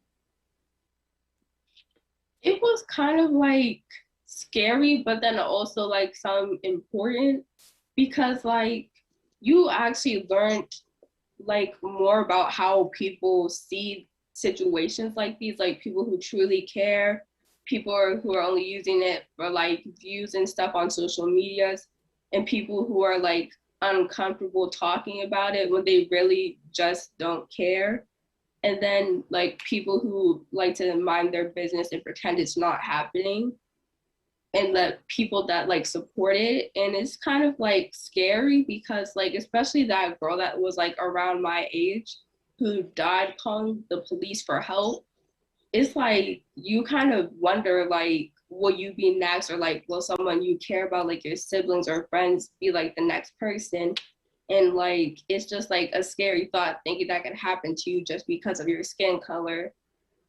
It was kind of like scary, but then also like some important, because like you actually learned like more about how people see situations like these, like people who truly care, people who are only using it for like views and stuff on social medias, and people who are like uncomfortable talking about it when they really just don't care. And then like people who like to mind their business and pretend it's not happening, and the people that like support it. And it's kind of like scary because like, especially that girl that was like around my age who died calling the police for help, it's like you kind of wonder like, will you be next, or like will someone you care about like your siblings or friends be like the next person? And like, it's just like a scary thought thinking that can happen to you just because of your skin color.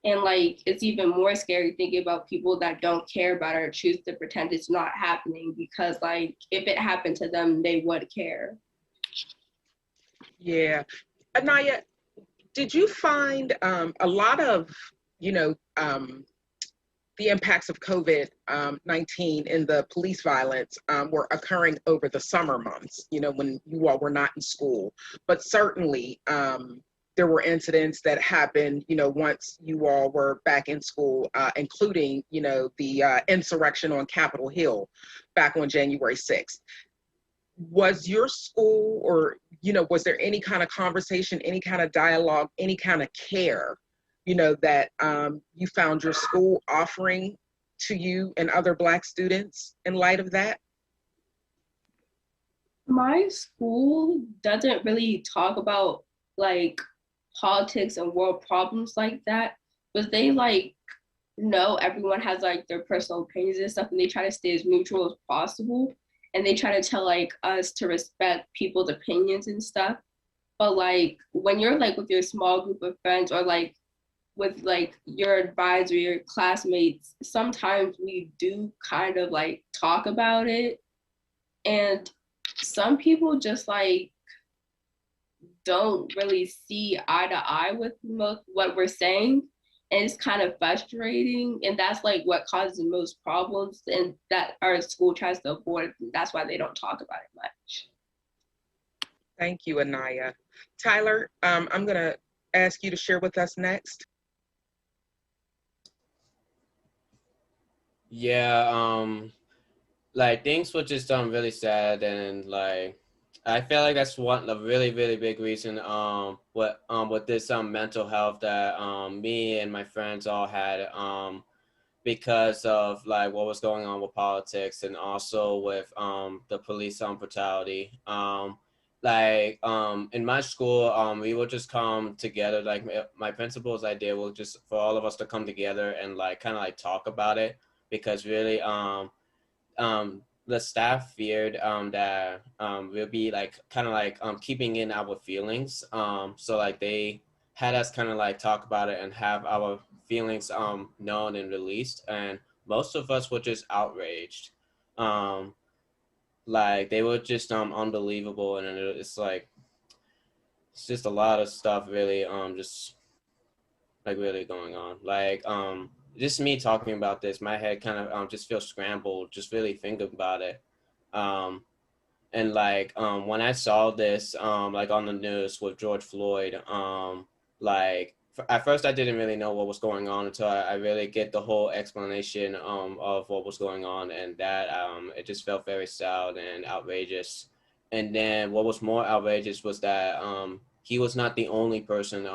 And like, it's even more scary thinking about people that don't care about it or choose to pretend it's not happening, because like, if it happened to them, they would care. Yeah. Anaya, did you find a lot of, you know, the impacts of COVID-19 and the police violence were occurring over the summer months, you know, when you all were not in school. But certainly there were incidents that happened, you know, once you all were back in school, including, you know, the insurrection on Capitol Hill back on January 6th. Was your school, or, you know, was there any kind of conversation, any kind of dialogue, any kind of care, you know, that you found your school offering to you and other Black students in light of that? my school doesn't really talk about like politics and world problems like that, but they like know everyone has like their personal opinions and stuff, and they try to stay as neutral as possible, and they try to tell like us to respect people's opinions and stuff. But like when you're like with your small group of friends or like with like your advisor, your classmates, sometimes we do kind of like talk about it, and some people just like don't really see eye to eye with most what we're saying, and it's kind of frustrating, and that's like what causes the most problems, and that our school tries to avoid. That's why they don't talk about it much. Thank you, Anaya. Tyler, I'm going to ask you to share with us next. Yeah, like things were just really sad, and like I feel like that's one a really big reason what with this mental health that me and my friends all had because of like what was going on with politics, and also with the police brutality. In my school, we would just come together, like my principal's idea was just for all of us to come together and like kind of like talk about it, because really the staff feared that we'll be like kind of like keeping in our feelings. So like they had us kind of like talk about it and have our feelings known and released. And most of us were just outraged. Like they were just unbelievable, and it's like it's just a lot of stuff really just like really going on. Like just me talking about this, my head kind of just feels scrambled, just really thinking about it. Um, and like when I saw this like on the news with George Floyd, like at first I didn't really know what was going on until I really get the whole explanation of what was going on, and that it just felt very sad and outrageous. And then what was more outrageous was that he was not the only person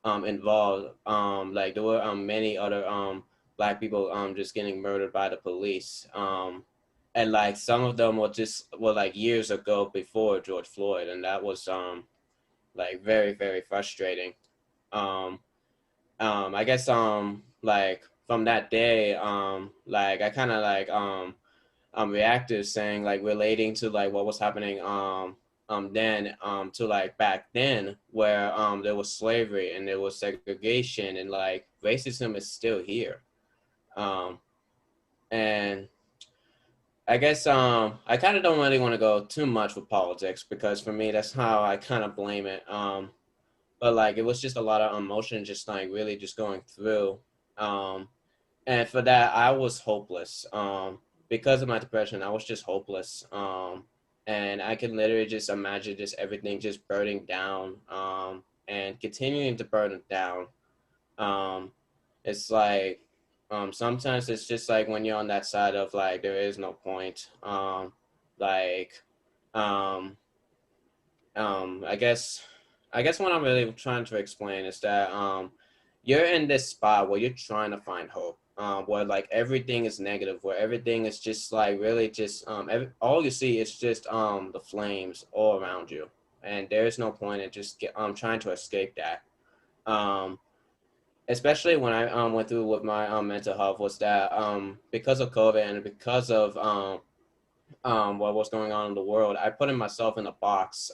involved. Like there were many other black people just getting murdered by the police. And like some of them were like years ago before George Floyd, and that was like very frustrating. Um, I guess like from that day like I kind of like reacted saying like relating to like what was happening then to like back then where there was slavery and there was segregation, and like racism is still here. Um, and I guess I kind of don't really want to go too much with politics, because for me that's how I kind of blame it. But like it was just a lot of emotion just like really just going through. Um, and for that I was hopeless. Because of my depression I was just hopeless. And I can literally just imagine just everything just burning down and continuing to burn it down. Um, it's like sometimes it's just like when you're on that side of like there is no point. Like um, I guess what I'm really trying to explain is that you're in this spot where you're trying to find hope. Where like everything is negative, where everything is just like really just all you see is just the flames all around you, and there's no point in just trying to escape that. Um, Especially when I went through with my mental health, was that because of COVID and because of what was going on in the world, I put myself in a box,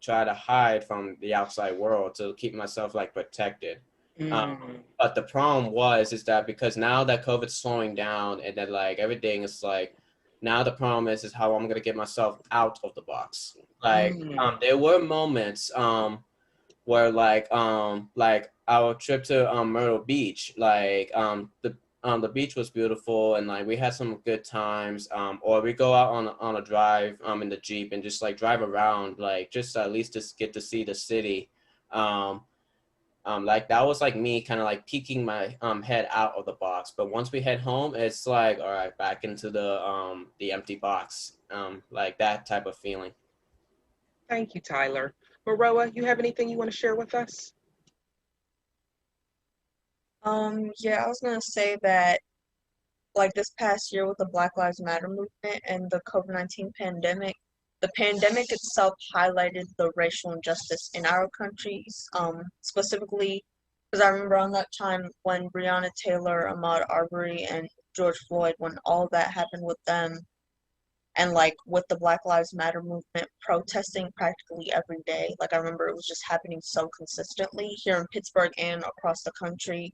try to hide from the outside world to keep myself like protected. But the problem is that because now that COVID's slowing down and that like everything is like, now the problem is how I'm gonna get myself out of the box. Like there were moments where like our trip to Myrtle Beach, like the beach was beautiful and like we had some good times. Or we go out on a drive in the Jeep and just like drive around, like just at least just get to see the city. Like that was like me kind of like peeking my head out of the box. But once we head home, it's like, all right, back into the empty box. Like that type of feeling. Thank you, Tyler. Maroa, you have anything you want to share with us? Yeah, I was gonna say that like this past year with the Black Lives Matter movement and the COVID-19 pandemic, the pandemic itself highlighted the racial injustice in our countries, specifically because I remember on that time when Breonna Taylor, Ahmaud Arbery, and George Floyd, when all that happened with them, and like with the Black Lives Matter movement protesting practically every day. Like I remember it was just happening so consistently here in Pittsburgh and across the country.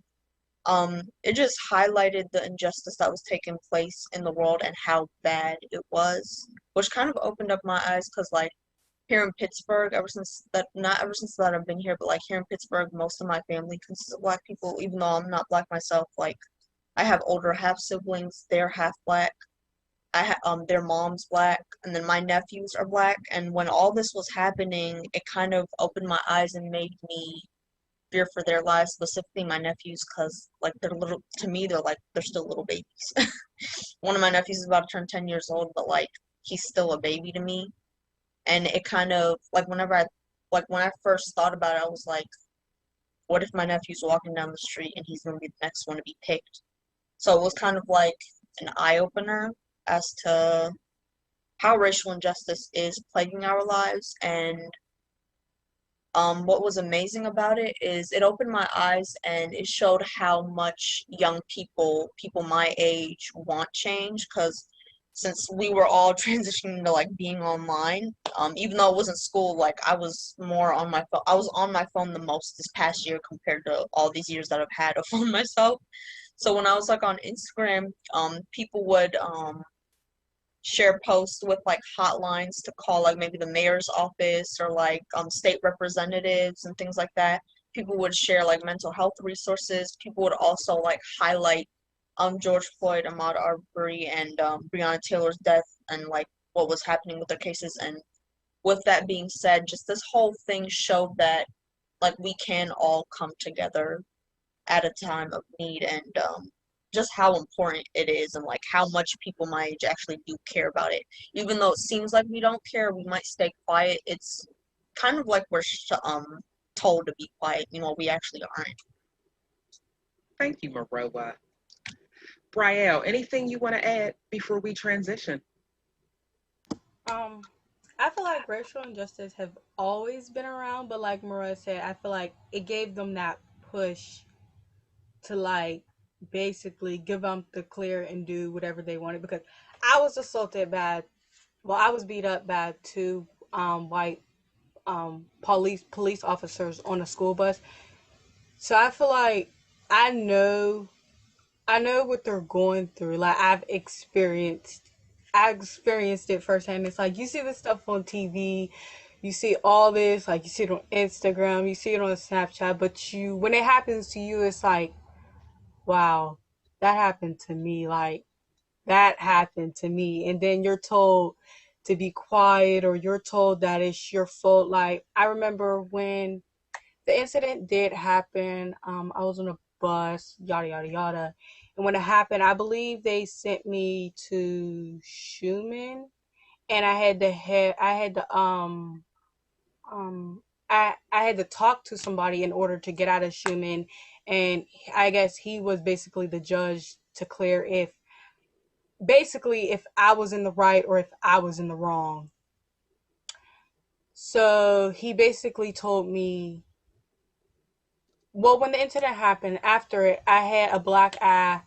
It just highlighted the injustice that was taking place in the world and how bad it was, which kind of opened up my eyes because like here in Pittsburgh, not ever since that I've been here, but like here in Pittsburgh, most of my family consists of Black people, even though I'm not Black myself. Like I have older half siblings, they're half Black. Their mom's Black, and then my nephews are Black. And when all this was happening, it kind of opened my eyes and made me fear for their lives, specifically my nephews, because like they're little to me, they're still little babies. One of my nephews is about to turn 10 years old, but like he's still a baby to me. And it kind of like when I first thought about it, I was like, what if my nephew's walking down the street and he's gonna be the next one to be picked? So it was kind of like an eye opener as to how racial injustice is plaguing our lives. And what was amazing about it is it opened my eyes and it showed how much young people my age want change. Because since we were all transitioning to like being online, even though it wasn't school, like I was more on my phone. I was on my phone the most this past year compared to all these years that I've had a phone myself. So when I was like on Instagram, people would share posts with like hotlines to call like maybe the mayor's office or like state representatives and things like that. People would share like mental health resources. People would also like highlight George Floyd, Ahmaud Arbery, and Breonna Taylor's death and like what was happening with their cases. And with that being said, just this whole thing showed that like we can all come together at a time of need, and just how important it is and like how much people my age actually do care about it. Even though it seems like we don't care, we might stay quiet. It's kind of like we're told to be quiet. We actually aren't. Thank you, Maroa. Brielle, anything you want to add before we transition? I feel like racial injustice have always been around, but like Maria said, I feel like it gave them that push to like basically give them the clear and do whatever they wanted. Because I was assaulted by, well, I was beat up by two white police officers on a school bus. So I feel like I know what they're going through. Like I experienced it firsthand. It's like you see this stuff on TV, you see all this, like you see it on Instagram, you see it on Snapchat, but when it happens to you, it's like, wow, that happened to me. Like that happened to me. And then you're told to be quiet, or you're told that it's your fault. Like I remember when the incident did happen, I was on a bus, yada yada yada. And when it happened, I believe they sent me to Schumann, and I had to talk to somebody in order to get out of Schumann, and I guess he was basically the judge to clear if I was in the right or if I was in the wrong. So he basically told me, well, when the incident happened, after it, I had a black eye.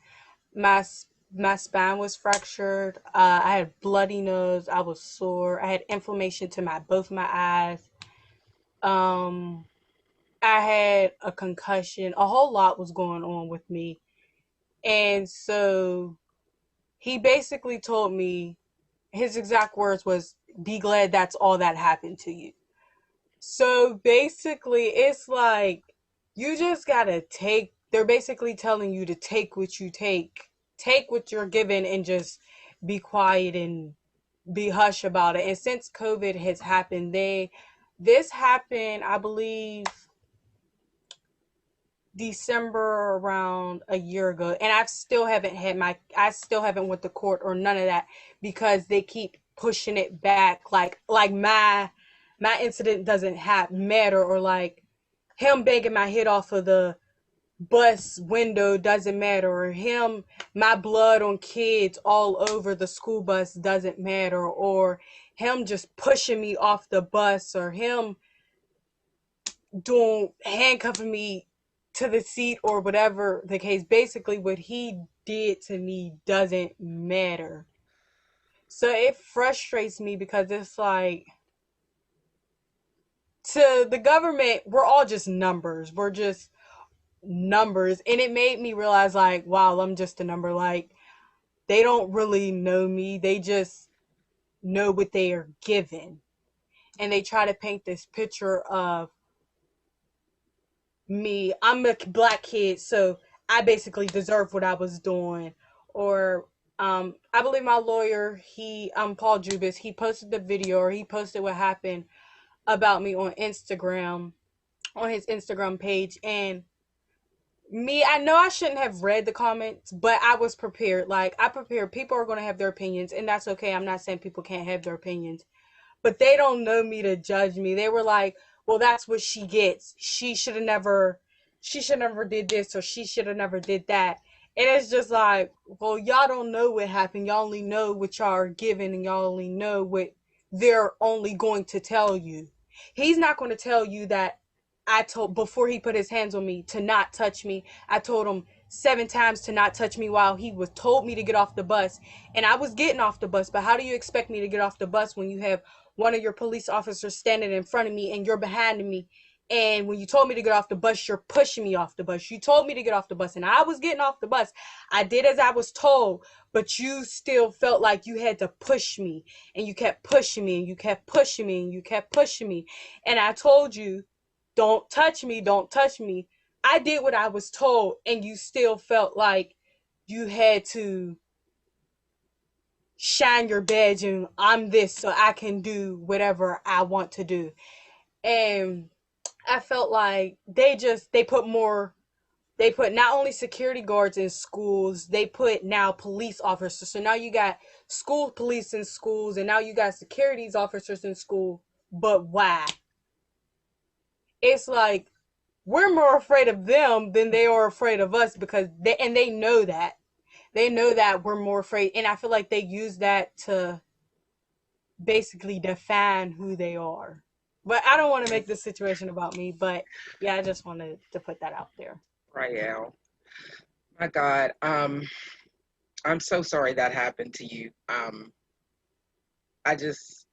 My spine was fractured. I had bloody nose. I was sore. I had inflammation to both my eyes. I had a concussion. A whole lot was going on with me. And so he basically told me, his exact words was, be glad that's all that happened to you. So basically, it's like, you just gotta they're basically telling you to take what you're given, and just be quiet and be hush about it. And since COVID has happened, this happened, I believe, December, around a year ago, and I still haven't went to court or none of that, because they keep pushing it back. Like my incident doesn't matter, or like him banging my head off of the bus window doesn't matter, or him, my blood on kids all over the school bus doesn't matter, or him just pushing me off the bus, or him doing handcuffing me to the seat, or whatever the case. Basically, what he did to me doesn't matter. So it frustrates me because it's like, to the government, we're all just numbers. We're just numbers. And it made me realize, like, wow, I'm just a number. Like, they don't really know me. They just know what they are given. And they try to paint this picture of me. I'm a black kid, so I basically deserve what I was doing. Or I believe my lawyer, Paul Jubis, he posted the video, or he posted what happened about me on Instagram, on his Instagram page. And me, I know I shouldn't have read the comments, but I was prepared. Like, I prepared. People are going to have their opinions, and that's okay. I'm not saying people can't have their opinions, but they don't know me to judge me. They were like, well, that's what she gets. She should have never did this, or she should have never did that. And it's just like, well, y'all don't know what happened. Y'all only know what y'all are given, and y'all only know what they're only going to tell you. He's not going to tell you that I told, before he put his hands on me, to not touch me. I told him 7 times to not touch me while he was told me to get off the bus. And I was getting off the bus, but how do you expect me to get off the bus when you have one of your police officers standing in front of me and you're behind me? And when you told me to get off the bus, you're pushing me off the bus. You told me to get off the bus, and I was getting off the bus. I did as I was told, but you still felt like you had to push me, and you kept pushing me, and you kept pushing me, and you kept pushing me. And I told you, don't touch me, don't touch me. I did what I was told, and you still felt like you had to shine your badge and I'm this so I can do whatever I want to do. And I felt like they put not only security guards in schools, they put now police officers. So now you got school police in schools, and now you got securities officers in school. But why? It's like, we're more afraid of them than they are afraid of us, because they know that. They know that we're more afraid. And I feel like they use that to basically define who they are. But I don't want to make this situation about me. But yeah, I just wanted to put that out there. Rael, my God, I'm so sorry that happened to you.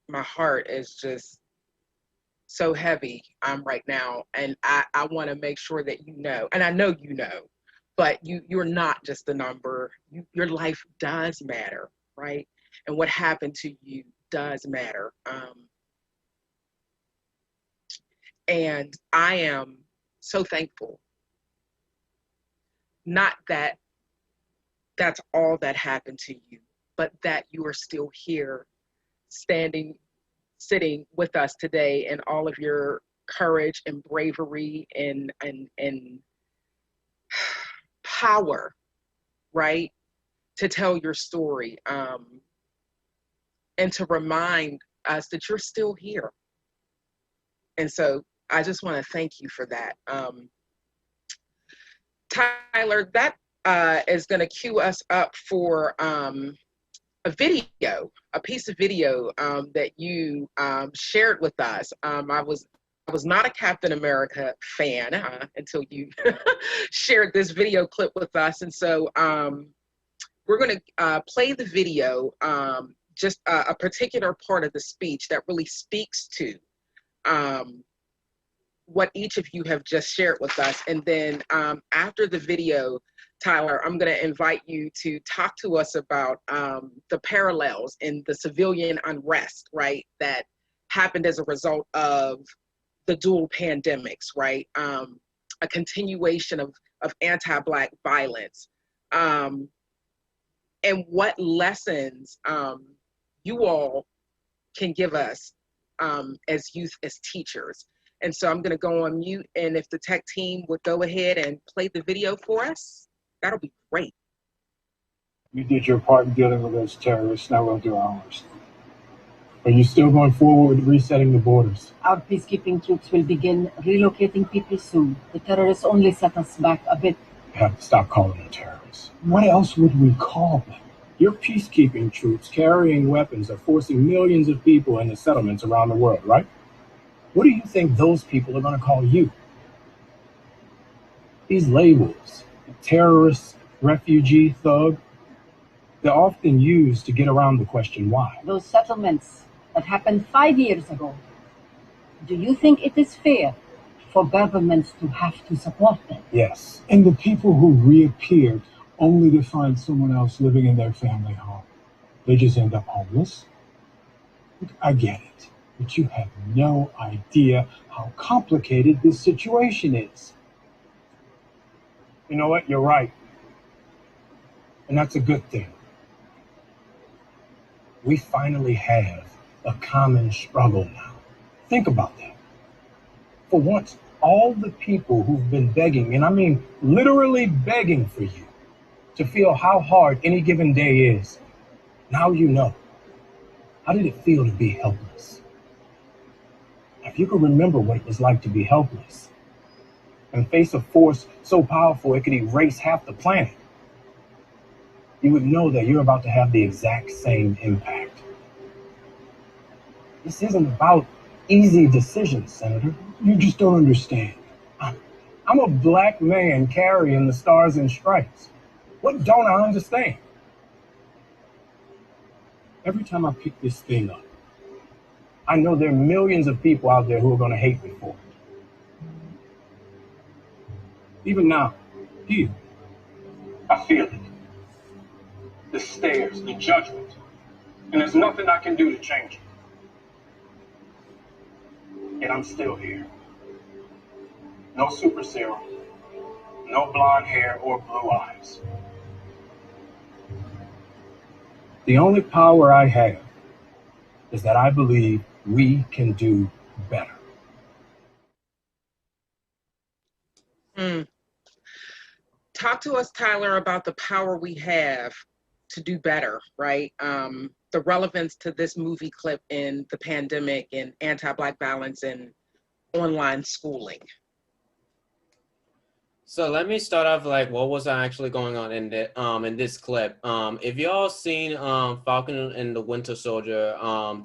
My heart is just so heavy right now, and I want to make sure that you know, and I know you know, but you're not just a number. Your life does matter, right? And what happened to you does matter. And I am so thankful. Not that that's all that happened to you, but that you are still here, sitting with us today, and all of your courage and bravery and power, right? To tell your story, and to remind us that you're still here. And so I just want to thank you for that. Tyler, that is going to cue us up for a piece of video that you shared with us. I was not a Captain America fan until you shared this video clip with us. And so we're going to play the video, just a particular part of the speech that really speaks to what each of you have just shared with us. And then after the video, Tyler, I'm going to invite you to talk to us about the parallels in the civilian unrest, right, that happened as a result of the dual pandemics, right? A continuation of anti-Black violence, and what lessons you all can give us as youth, as teachers. And so I'm going to go on mute, and if the tech team would go ahead and play the video for us, that'll be great. You did your part in dealing with those terrorists, now we'll do ours. Are you still going forward with resetting the borders? Our peacekeeping troops will begin relocating people soon. The terrorists only set us back a bit have to stop calling them terrorists. What else would we call them? Your peacekeeping troops carrying weapons are forcing millions of people into settlements around the world, right? What do you think those people are going to call you? These labels, terrorist, refugee, thug, they're often used to get around the question why. Those settlements that happened 5 years ago, do you think it is fair for governments to have to support them? Yes. And the people who reappeared only to find someone else living in their family home, they just end up homeless. I get it, but you have no idea how complicated this situation is. You know what? You're right. And that's a good thing. We finally have a common struggle now. Think about that. For once, all the people who've been begging, and I mean literally begging for you, to feel how hard any given day is, now you know. How did it feel to be helpless? If you could remember what it was like to be helpless and face a force so powerful it could erase half the planet, you would know that you're about to have the exact same impact. This isn't about easy decisions, Senator. You just don't understand. I'm a black man carrying the stars and stripes. What don't I understand? Every time I pick this thing up, I know there are millions of people out there who are going to hate me for it. Even now, here, I feel it. The stares, the judgment. And there's nothing I can do to change it. Yet I'm still here. No super serum, no blonde hair or blue eyes. The only power I have is that I believe we can do better. Talk to us, Tyler, about the power we have to do better, right? The relevance to this movie clip in the pandemic and anti-Black violence and online schooling. So let me start off like what was actually going on in this clip. If y'all seen Falcon and the Winter Soldier,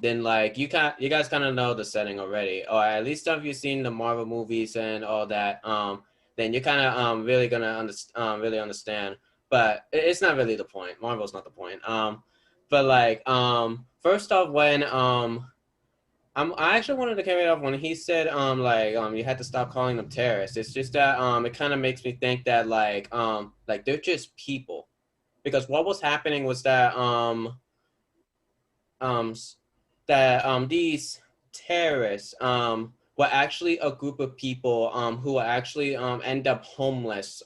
then like you guys kind of know the setting already, or at least if you've seen the Marvel movies and all that, then you're kind of really gonna really understand. But it's not really the point. Marvel's not the point. But like first off, when I actually wanted to carry it off when he said you had to stop calling them terrorists. It's just that it kind of makes me think that like they're just people, because what was happening was that these terrorists were actually a group of people who actually end up homeless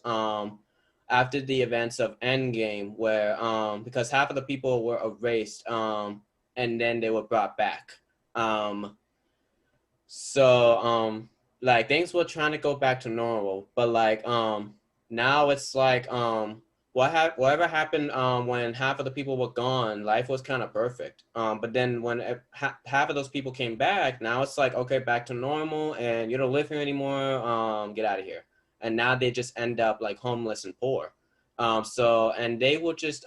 after the events of Endgame, where because half of the people were erased and then they were brought back. Like things were trying to go back to normal, but like now it's like whatever happened when half of the people were gone, life was kind of perfect. But then when half of those people came back, now it's like, okay, back to normal, and you don't live here anymore. Get out of here. And now they just end up like homeless and poor. And they were just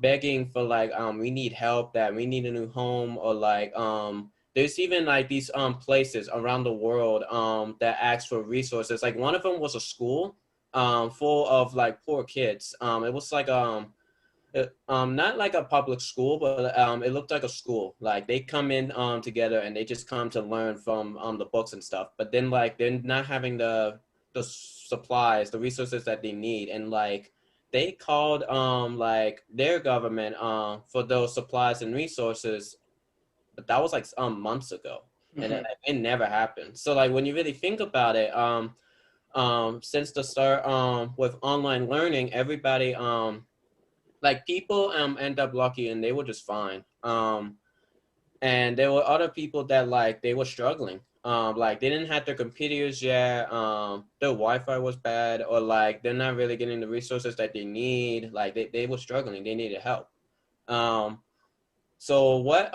begging for like we need help, that we need a new home, or like there's even like these places around the world that ask for resources. Like one of them was a school full of like poor kids. It was like not like a public school, but it looked like a school. Like they come in together and they just come to learn from the books and stuff. But then like they're not having the supplies, the resources that they need, and like they called like their government for those supplies and resources, but that was like months ago, and it never happened. So like when you really think about it, since the start with online learning, everybody like people end up lucky and they were just fine. And there were other people that like they were struggling. Like they didn't have their computers yet. Their Wi-Fi was bad, or like they're not really getting the resources that they need. Like they were struggling. They needed help. So what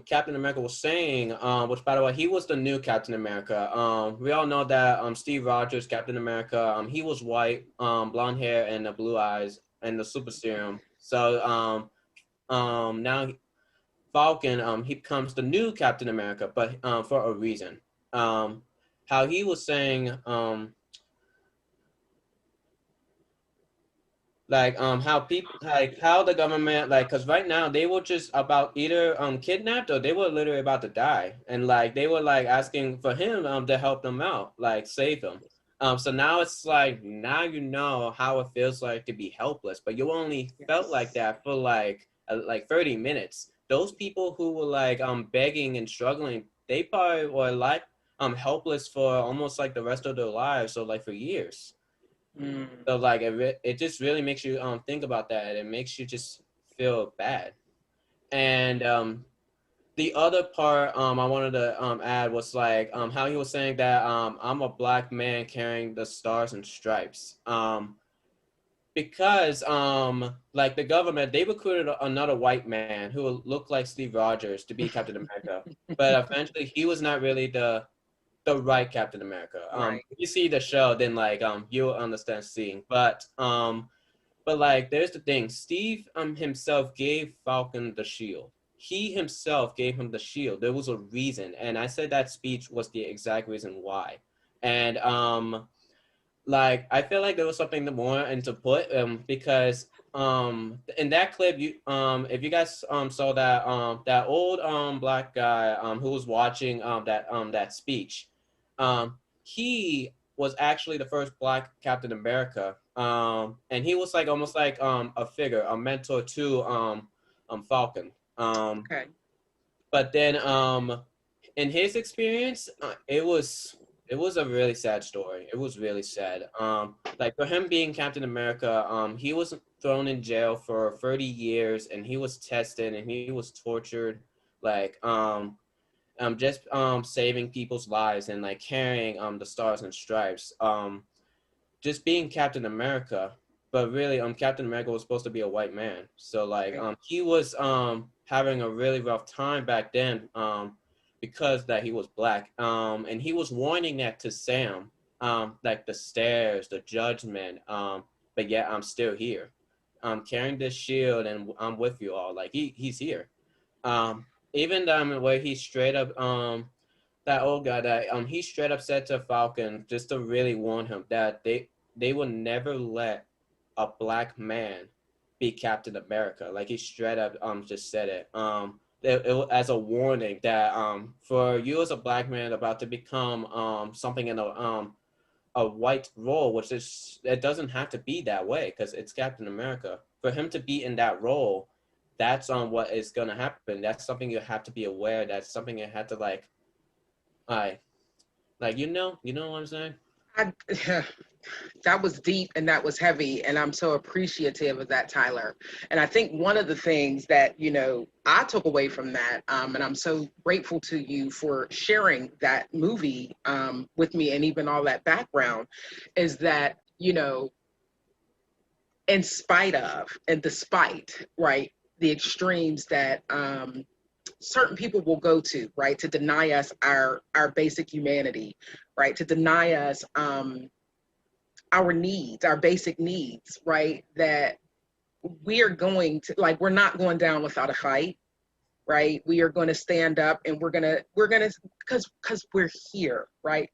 Captain America was saying, which by the way, he was the new Captain America. We all know that Steve Rogers, Captain America, he was white, blonde hair and the blue eyes and the super serum. So now Falcon, he becomes the new Captain America, but for a reason. How he was saying, how people, like how the government, like, because right now they were just about either kidnapped or they were literally about to die, and like they were like asking for him to help them out, like save them. So now it's like, now you know how it feels like to be helpless, but you only felt like that for like 30 minutes. Those people who were like begging and struggling, they probably were like helpless for almost like the rest of their lives, so like for years. So like it just really makes you think about that. It makes you just feel bad. And the other part I wanted to add was like how he was saying that I'm a black man carrying the stars and stripes. Because like the government, they recruited another white man who looked like Steve Rogers to be Captain America, but eventually he was not really the right Captain America. Right. If you see the show, then like you'll understand seeing. But like there's the thing. Steve himself gave Falcon the shield. He himself gave him the shield. There was a reason, and I said that speech was the exact reason why. And like I feel like there was something more into put because in that clip you if you guys saw that that old black guy who was watching that speech, he was actually the first black Captain America, and he was like almost like a figure, a mentor to Falcon. Okay. But then in his experience, it was a really sad story. It was really sad. Like for him being Captain America, he was thrown in jail for 30 years, and he was tested, and he was tortured, like just saving people's lives and like carrying the stars and stripes. Just being Captain America, but really Captain America was supposed to be a white man. So like he was having a really rough time back then because that he was black. And he was warning that to Sam, like the stairs, the judgment, but yet I'm still here. I'm carrying this shield and I'm with you all. Like he's here. Even where he straight up that old guy that he straight up said to Falcon just to really warn him that they will never let a black man be Captain America. Like he straight up just said it. As a warning that for you as a black man about to become something in a white role, which is it doesn't have to be that way because it's Captain America. For him to be in that role, that's what is gonna happen. That's something you have to be aware. That's something you have to like you know what I'm saying? That was deep and that was heavy, and I'm so appreciative of that, Tyler. And I think one of the things that I took away from that, and I'm so grateful to you for sharing that movie with me and even all that background, is that in spite of and despite, right, the extremes that certain people will go to, right, to deny us our basic humanity, right, to deny us our needs, our basic needs, right, that we are going to, like, we're not going down without a fight, right? We are going to stand up, and we're gonna because we're here, right?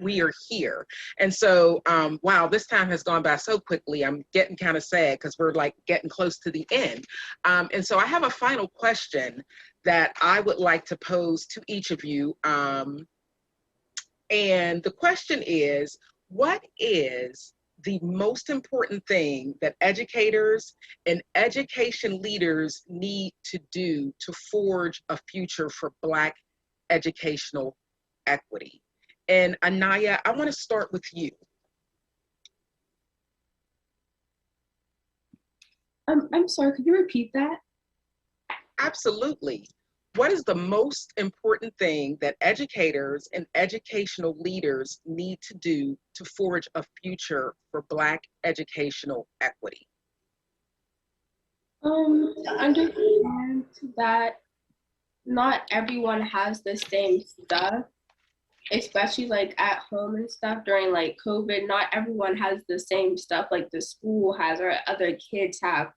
We are here. And so wow, this time has gone by so quickly. I'm getting kind of sad because we're like getting close to the end. And so I have a final question that I would like to pose to each of you. And the question is, what is the most important thing that educators and education leaders need to do to forge a future for Black educational equity? And Anaya, I want to start with you. I'm sorry, could you repeat that? Absolutely. What is the most important thing that educators and educational leaders need to do to forge a future for Black educational equity? To understand that not everyone has the same stuff, especially like at home and stuff during like COVID. Not everyone has the same stuff like the school has or other kids have.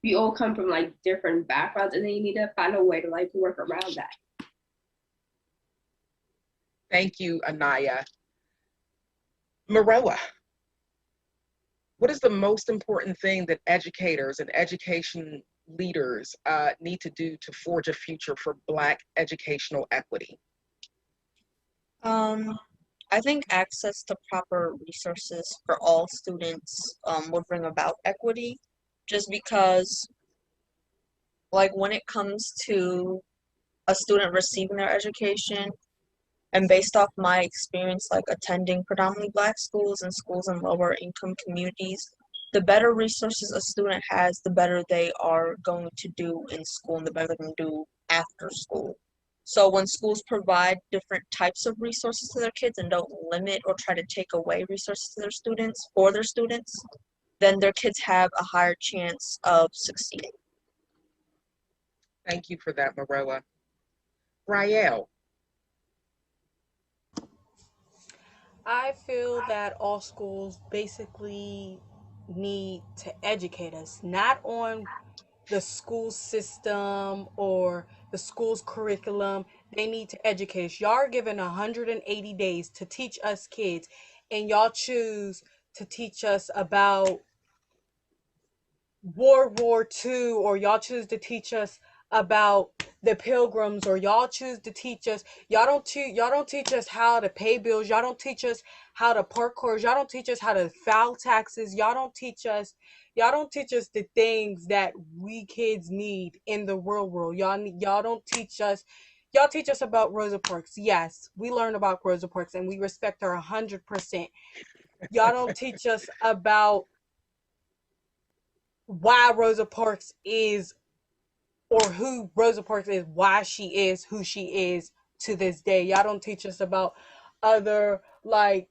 We all come from like different backgrounds, and then you need to find a way to like work around that. Thank you, Anaya. Marilla, what is the most important thing that educators and education leaders need to do to forge a future for Black educational equity? I think access to proper resources for all students would bring about equity, just because, like, when it comes to a student receiving their education, and based off my experience, like attending predominantly Black schools and schools in lower income communities, the better resources a student has, the better they are going to do in school and the better they can do after school. So when schools provide different types of resources to their kids and don't limit or try to take away resources to their students for their students, then their kids have a higher chance of succeeding. Thank you for that, Marilla. Rael. I feel that all schools basically need to educate us, not on the school system or the school's curriculum. They need to educate us. Y'all are given 180 days to teach us kids, and y'all choose to teach us about World War II, or y'all choose to teach us about the Pilgrims, or y'all choose to teach us. Y'all don't teach us how to pay bills. Y'all don't teach us how to park cars. Y'all don't teach us how to file taxes. Y'all don't teach us. Y'all don't teach us the things that we kids need in the real world. Y'all don't teach us. Y'all teach us about Rosa Parks. Yes, we learn about Rosa Parks and we respect her 100%. Y'all don't teach us about why Rosa Parks is, or who Rosa Parks is, why she is who she is to this day. Y'all don't teach us about other, like,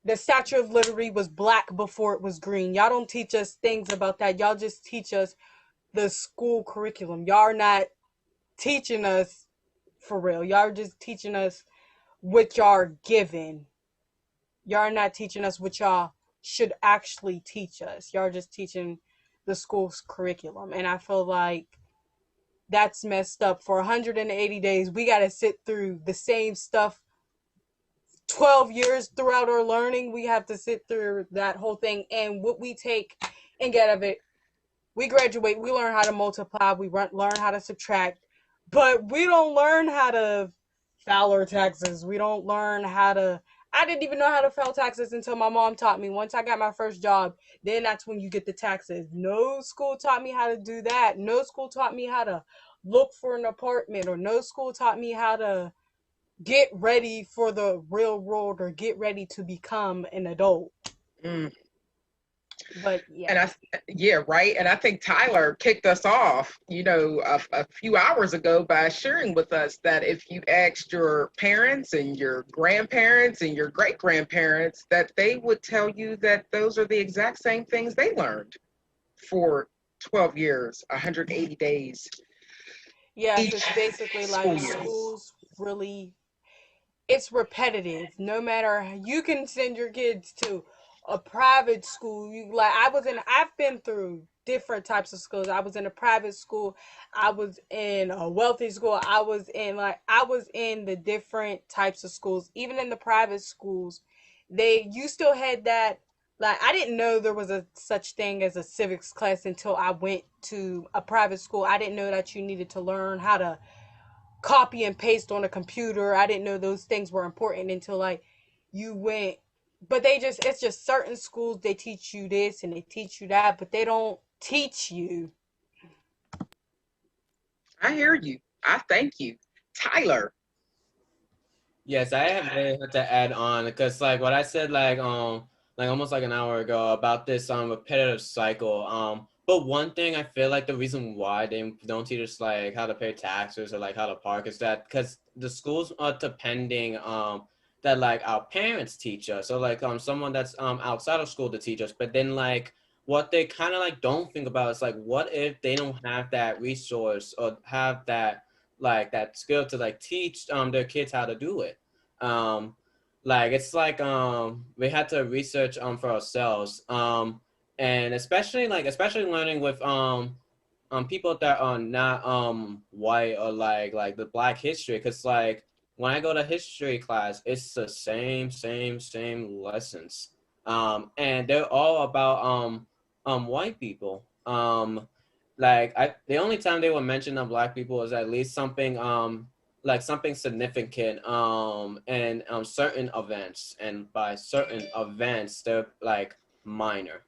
the Statue of Liberty was black before it was green. Y'all don't teach us things about that. Y'all just teach us the school curriculum. Y'all are not teaching us for real. Y'all are just teaching us what y'all are given. Y'all are not teaching us what y'all should actually teach us. Y'all are just teaching the school's curriculum. And I feel like that's messed up. For 180 days, we got to sit through the same stuff 12 years throughout our learning. We have to sit through that whole thing. And what we take and get of it, we graduate, we learn how to multiply, we learn how to subtract, but we don't learn how to file our taxes. We don't learn how to. I didn't even know how to file taxes until my mom taught me. Once I got my first job, then that's when you get the taxes. No school taught me how to do that. No school taught me how to look for an apartment, or no school taught me how to get ready for the real world or get ready to become an adult. Mm. But yeah. And yeah, right. And I think Tyler kicked us off, a few hours ago by sharing with us that if you asked your parents and your grandparents and your great grandparents, that they would tell you that those are the exact same things they learned for 12 years, 180 days. Yes, it's basically like schools really, it's repetitive. No matter, you can send your kids to a private school. I've been through different types of schools. I was in a private school. I was in a wealthy school. I was in the different types of schools. Even in the private schools, you still had that. Like, I didn't know there was a such thing as a civics class until I went to a private school. I didn't know that you needed to learn how to copy and paste on a computer. I didn't know those things were important until, like, you went. But it's just certain schools, they teach you this and they teach you that, but they don't teach you. I hear you. I thank you. Tyler. Yes, I have really had to add on because, like, what I said, like almost like an hour ago about this repetitive cycle. But one thing I feel like the reason why they don't teach us like how to pay taxes or like how to park is that because the schools are depending that like our parents teach us, or like someone that's outside of school to teach us. But then like what they kind of like don't think about is like, what if they don't have that resource or have that like that skill to like teach their kids how to do it. Like it's like we had to research for ourselves, and especially learning with people that are not white or like the Black history, because like when I go to history class, it's the same lessons, and they're all about white people. Like the only time they will mention of Black people is at least something like something significant and certain events, and by certain events they're like minor.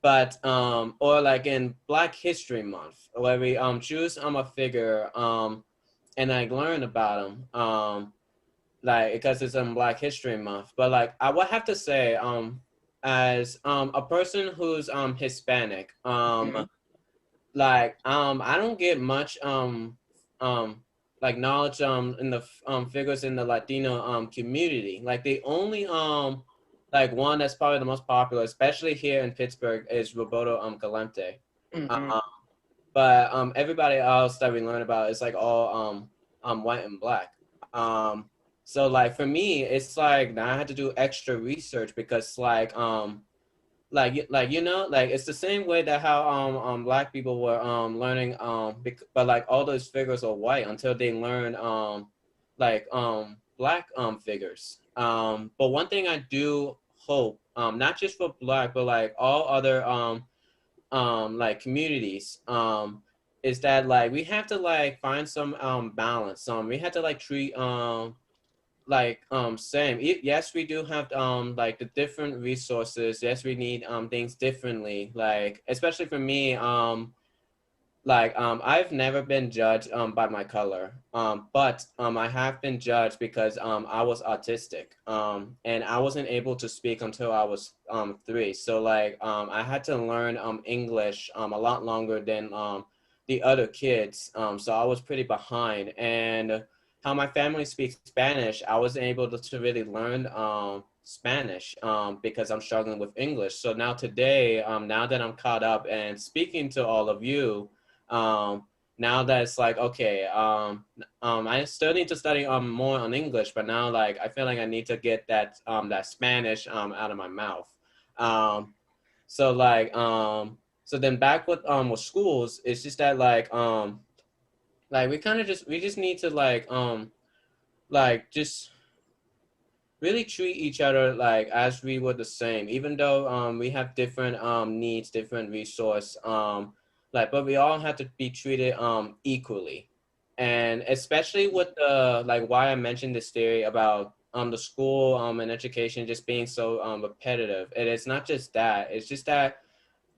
But or like in Black History Month, where we choose a figure and like learn about them like because it's in Black History Month. But like I would have to say as a person who's Hispanic, like I don't get much um like knowledge in the figures in the Latino community. Like the only like one that's probably the most popular, especially here in Pittsburgh, is Roberto Galante. Mm-hmm. But everybody else that we learn about is like all white and Black. So like for me, it's like now I had to do extra research because like you know, like it's the same way that how Black people were learning but like all those figures are white until they learn like Black figures. But one thing I do hope, not just for Black but like all other like communities, is that like we have to like find some balance. We have to like treat like same yes, we do have like the different resources. Yes, we need things differently, like especially for me, like I've never been judged by my color, but I have been judged because I was autistic, and I wasn't able to speak until I was 3. So like I had to learn English a lot longer than the other kids, so I was pretty behind. And how my family speaks Spanish, I wasn't able to really learn Spanish because I'm struggling with English. So now today, now that I'm caught up and speaking to all of you, um, now that it's like, okay, I still need to study more on English, but now like I feel like I need to get that Spanish out of my mouth. Um, so like so then back with schools, it's just that like we just need to like just really treat each other like as we were the same, even though we have different needs, different resource, like but we all have to be treated equally. And especially with the like why I mentioned this theory about the school and education just being so repetitive. And it's not just that, it's just that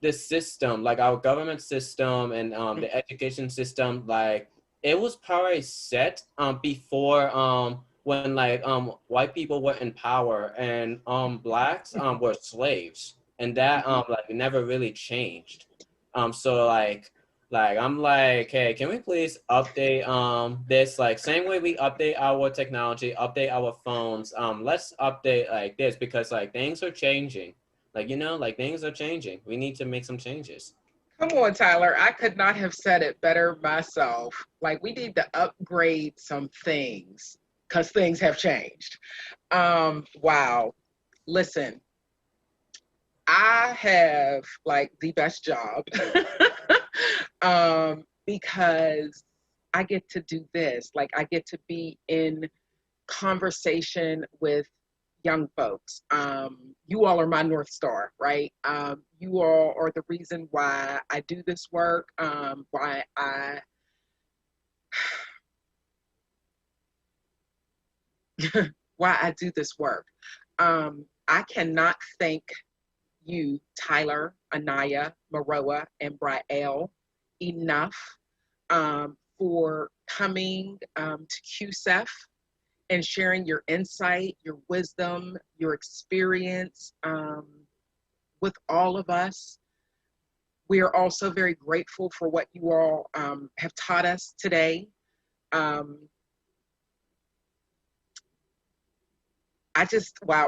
the system, like our government system and the education system, like it was probably set before when like white people were in power and Blacks were slaves, and that like never really changed. So like I'm like, hey, can we please update this, like same way we update our technology, update our phones, let's update like this, because like things are changing. Like, you know, like things are changing. We need to make some changes. Come on, Tyler. I could not have said it better myself. Like, we need to upgrade some things because things have changed. Wow. Listen, I have like the best job because I get to do this. Like, I get to be in conversation with young folks. You all are my North Star, right? You all are the reason why I do this work, why I do this work. I cannot thank you, Tyler, Anaya, Maroa, and Brael enough for coming to CUESEF and sharing your insight, your wisdom, your experience with all of us. We are also very grateful for what you all have taught us today. Wow,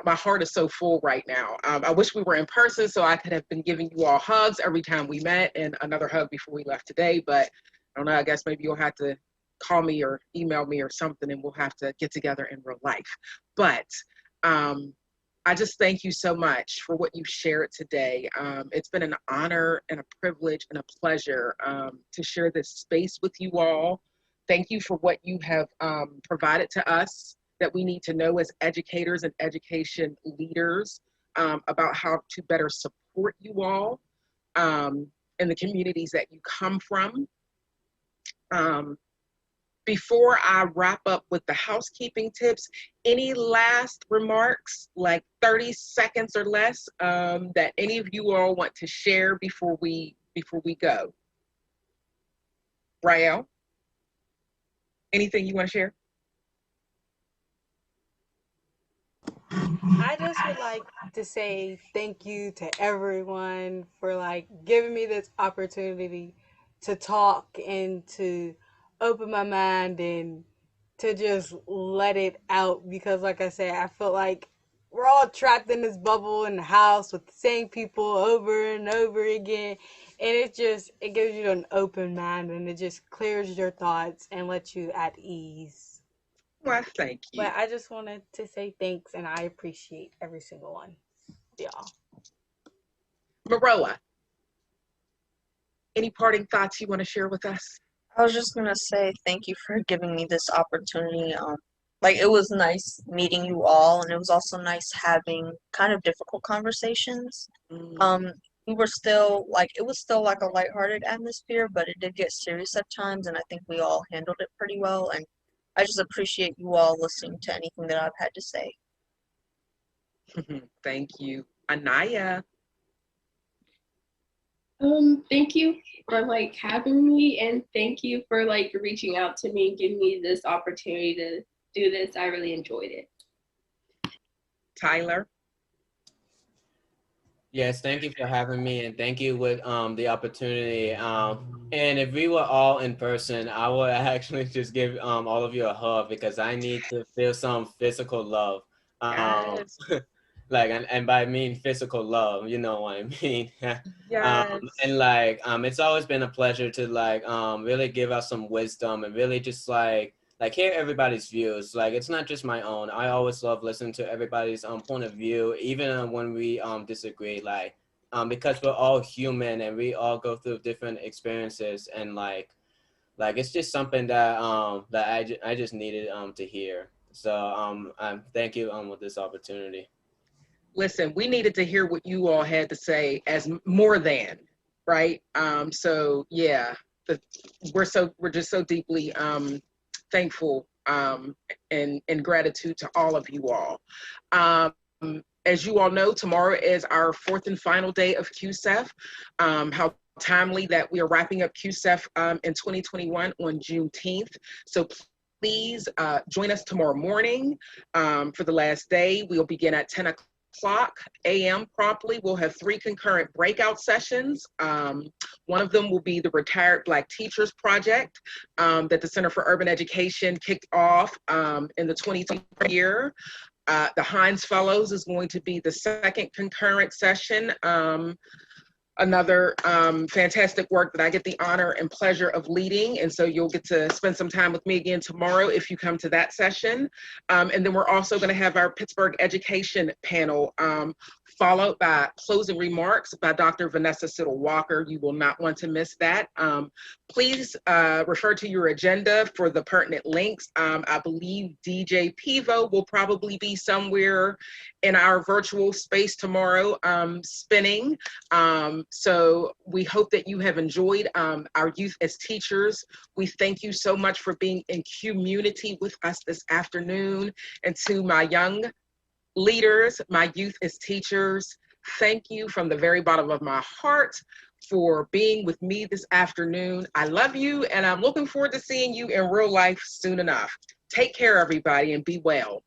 my heart is so full right now. I wish we were in person so I could have been giving you all hugs every time we met, and another hug before we left today. But I don't know, I guess maybe you'll have to call me or email me or something, and we'll have to get together in real life. But I just thank you so much for what you've shared today. It's been an honor and a privilege and a pleasure to share this space with you all. Thank you for what you have provided to us that we need to know as educators and education leaders about how to better support you all in the communities that you come from. Before I wrap up with the housekeeping tips, any last remarks, like 30 seconds or less, that any of you all want to share before we go? Rael, anything you want to share? I just would like to say thank you to everyone for like giving me this opportunity to talk and to open my mind and to just let it out, because like I said, I feel like we're all trapped in this bubble in the house with the same people over and over again, and it gives you an open mind and it just clears your thoughts and lets you at ease. Well, thank you. But I just wanted to say thanks, and I appreciate every single one of y'all. Maroa, any parting thoughts you want to share with us? I was just gonna say thank you for giving me this opportunity. Like it was nice meeting you all, and it was also nice having kind of difficult conversations. We were still like it was still like a lighthearted atmosphere, but it did get serious at times, and I think we all handled it pretty well. And I just appreciate you all listening to anything that I've had to say. Thank you. Anaya. Thank you for like having me, and thank you for like reaching out to me and giving me this opportunity to do this. I really enjoyed it. Tyler. Yes, thank you for having me, and thank you with the opportunity. And if we were all in person, I would actually just give all of you a hug, because I need to feel some physical love. Yes. Like, and by I mean physical love, you know what I mean. Yes. And like it's always been a pleasure to like really give out some wisdom and really just like hear everybody's views. Like, it's not just my own. I always love listening to everybody's point of view, even when we disagree, like because we're all human and we all go through different experiences, and like it's just something that I just needed to hear. So thank you with this opportunity. Listen, we needed to hear what you all had to say as more than, right? So yeah, we're just so deeply thankful and gratitude to all of you all. As you all know, tomorrow is our fourth and final day of CUESEF. How timely that we are wrapping up CUESEF in 2021 on Juneteenth. So please join us tomorrow morning for the last day. We'll begin at 10 o'clock a.m. promptly. We'll have 3 concurrent breakout sessions. One of them will be the Retired Black Teachers Project that the Center for Urban Education kicked off in the 2020 year. The Hines Fellows is going to be the second concurrent session. Another fantastic work that I get the honor and pleasure of leading. And so you'll get to spend some time with me again tomorrow if you come to that session. And then we're also going to have our Pittsburgh Education panel, followed by closing remarks by Dr. Vanessa Siddle Walker. You will not want to miss that. Please refer to your agenda for the pertinent links. I believe DJ Pivo will probably be somewhere in our virtual space tomorrow spinning. So we hope that you have enjoyed our youth as teachers. We thank you so much for being in community with us this afternoon. And to my young leaders, my youth as teachers, thank you from the very bottom of my heart for being with me this afternoon. I love you, and I'm looking forward to seeing you in real life soon enough. Take care, everybody, and be well.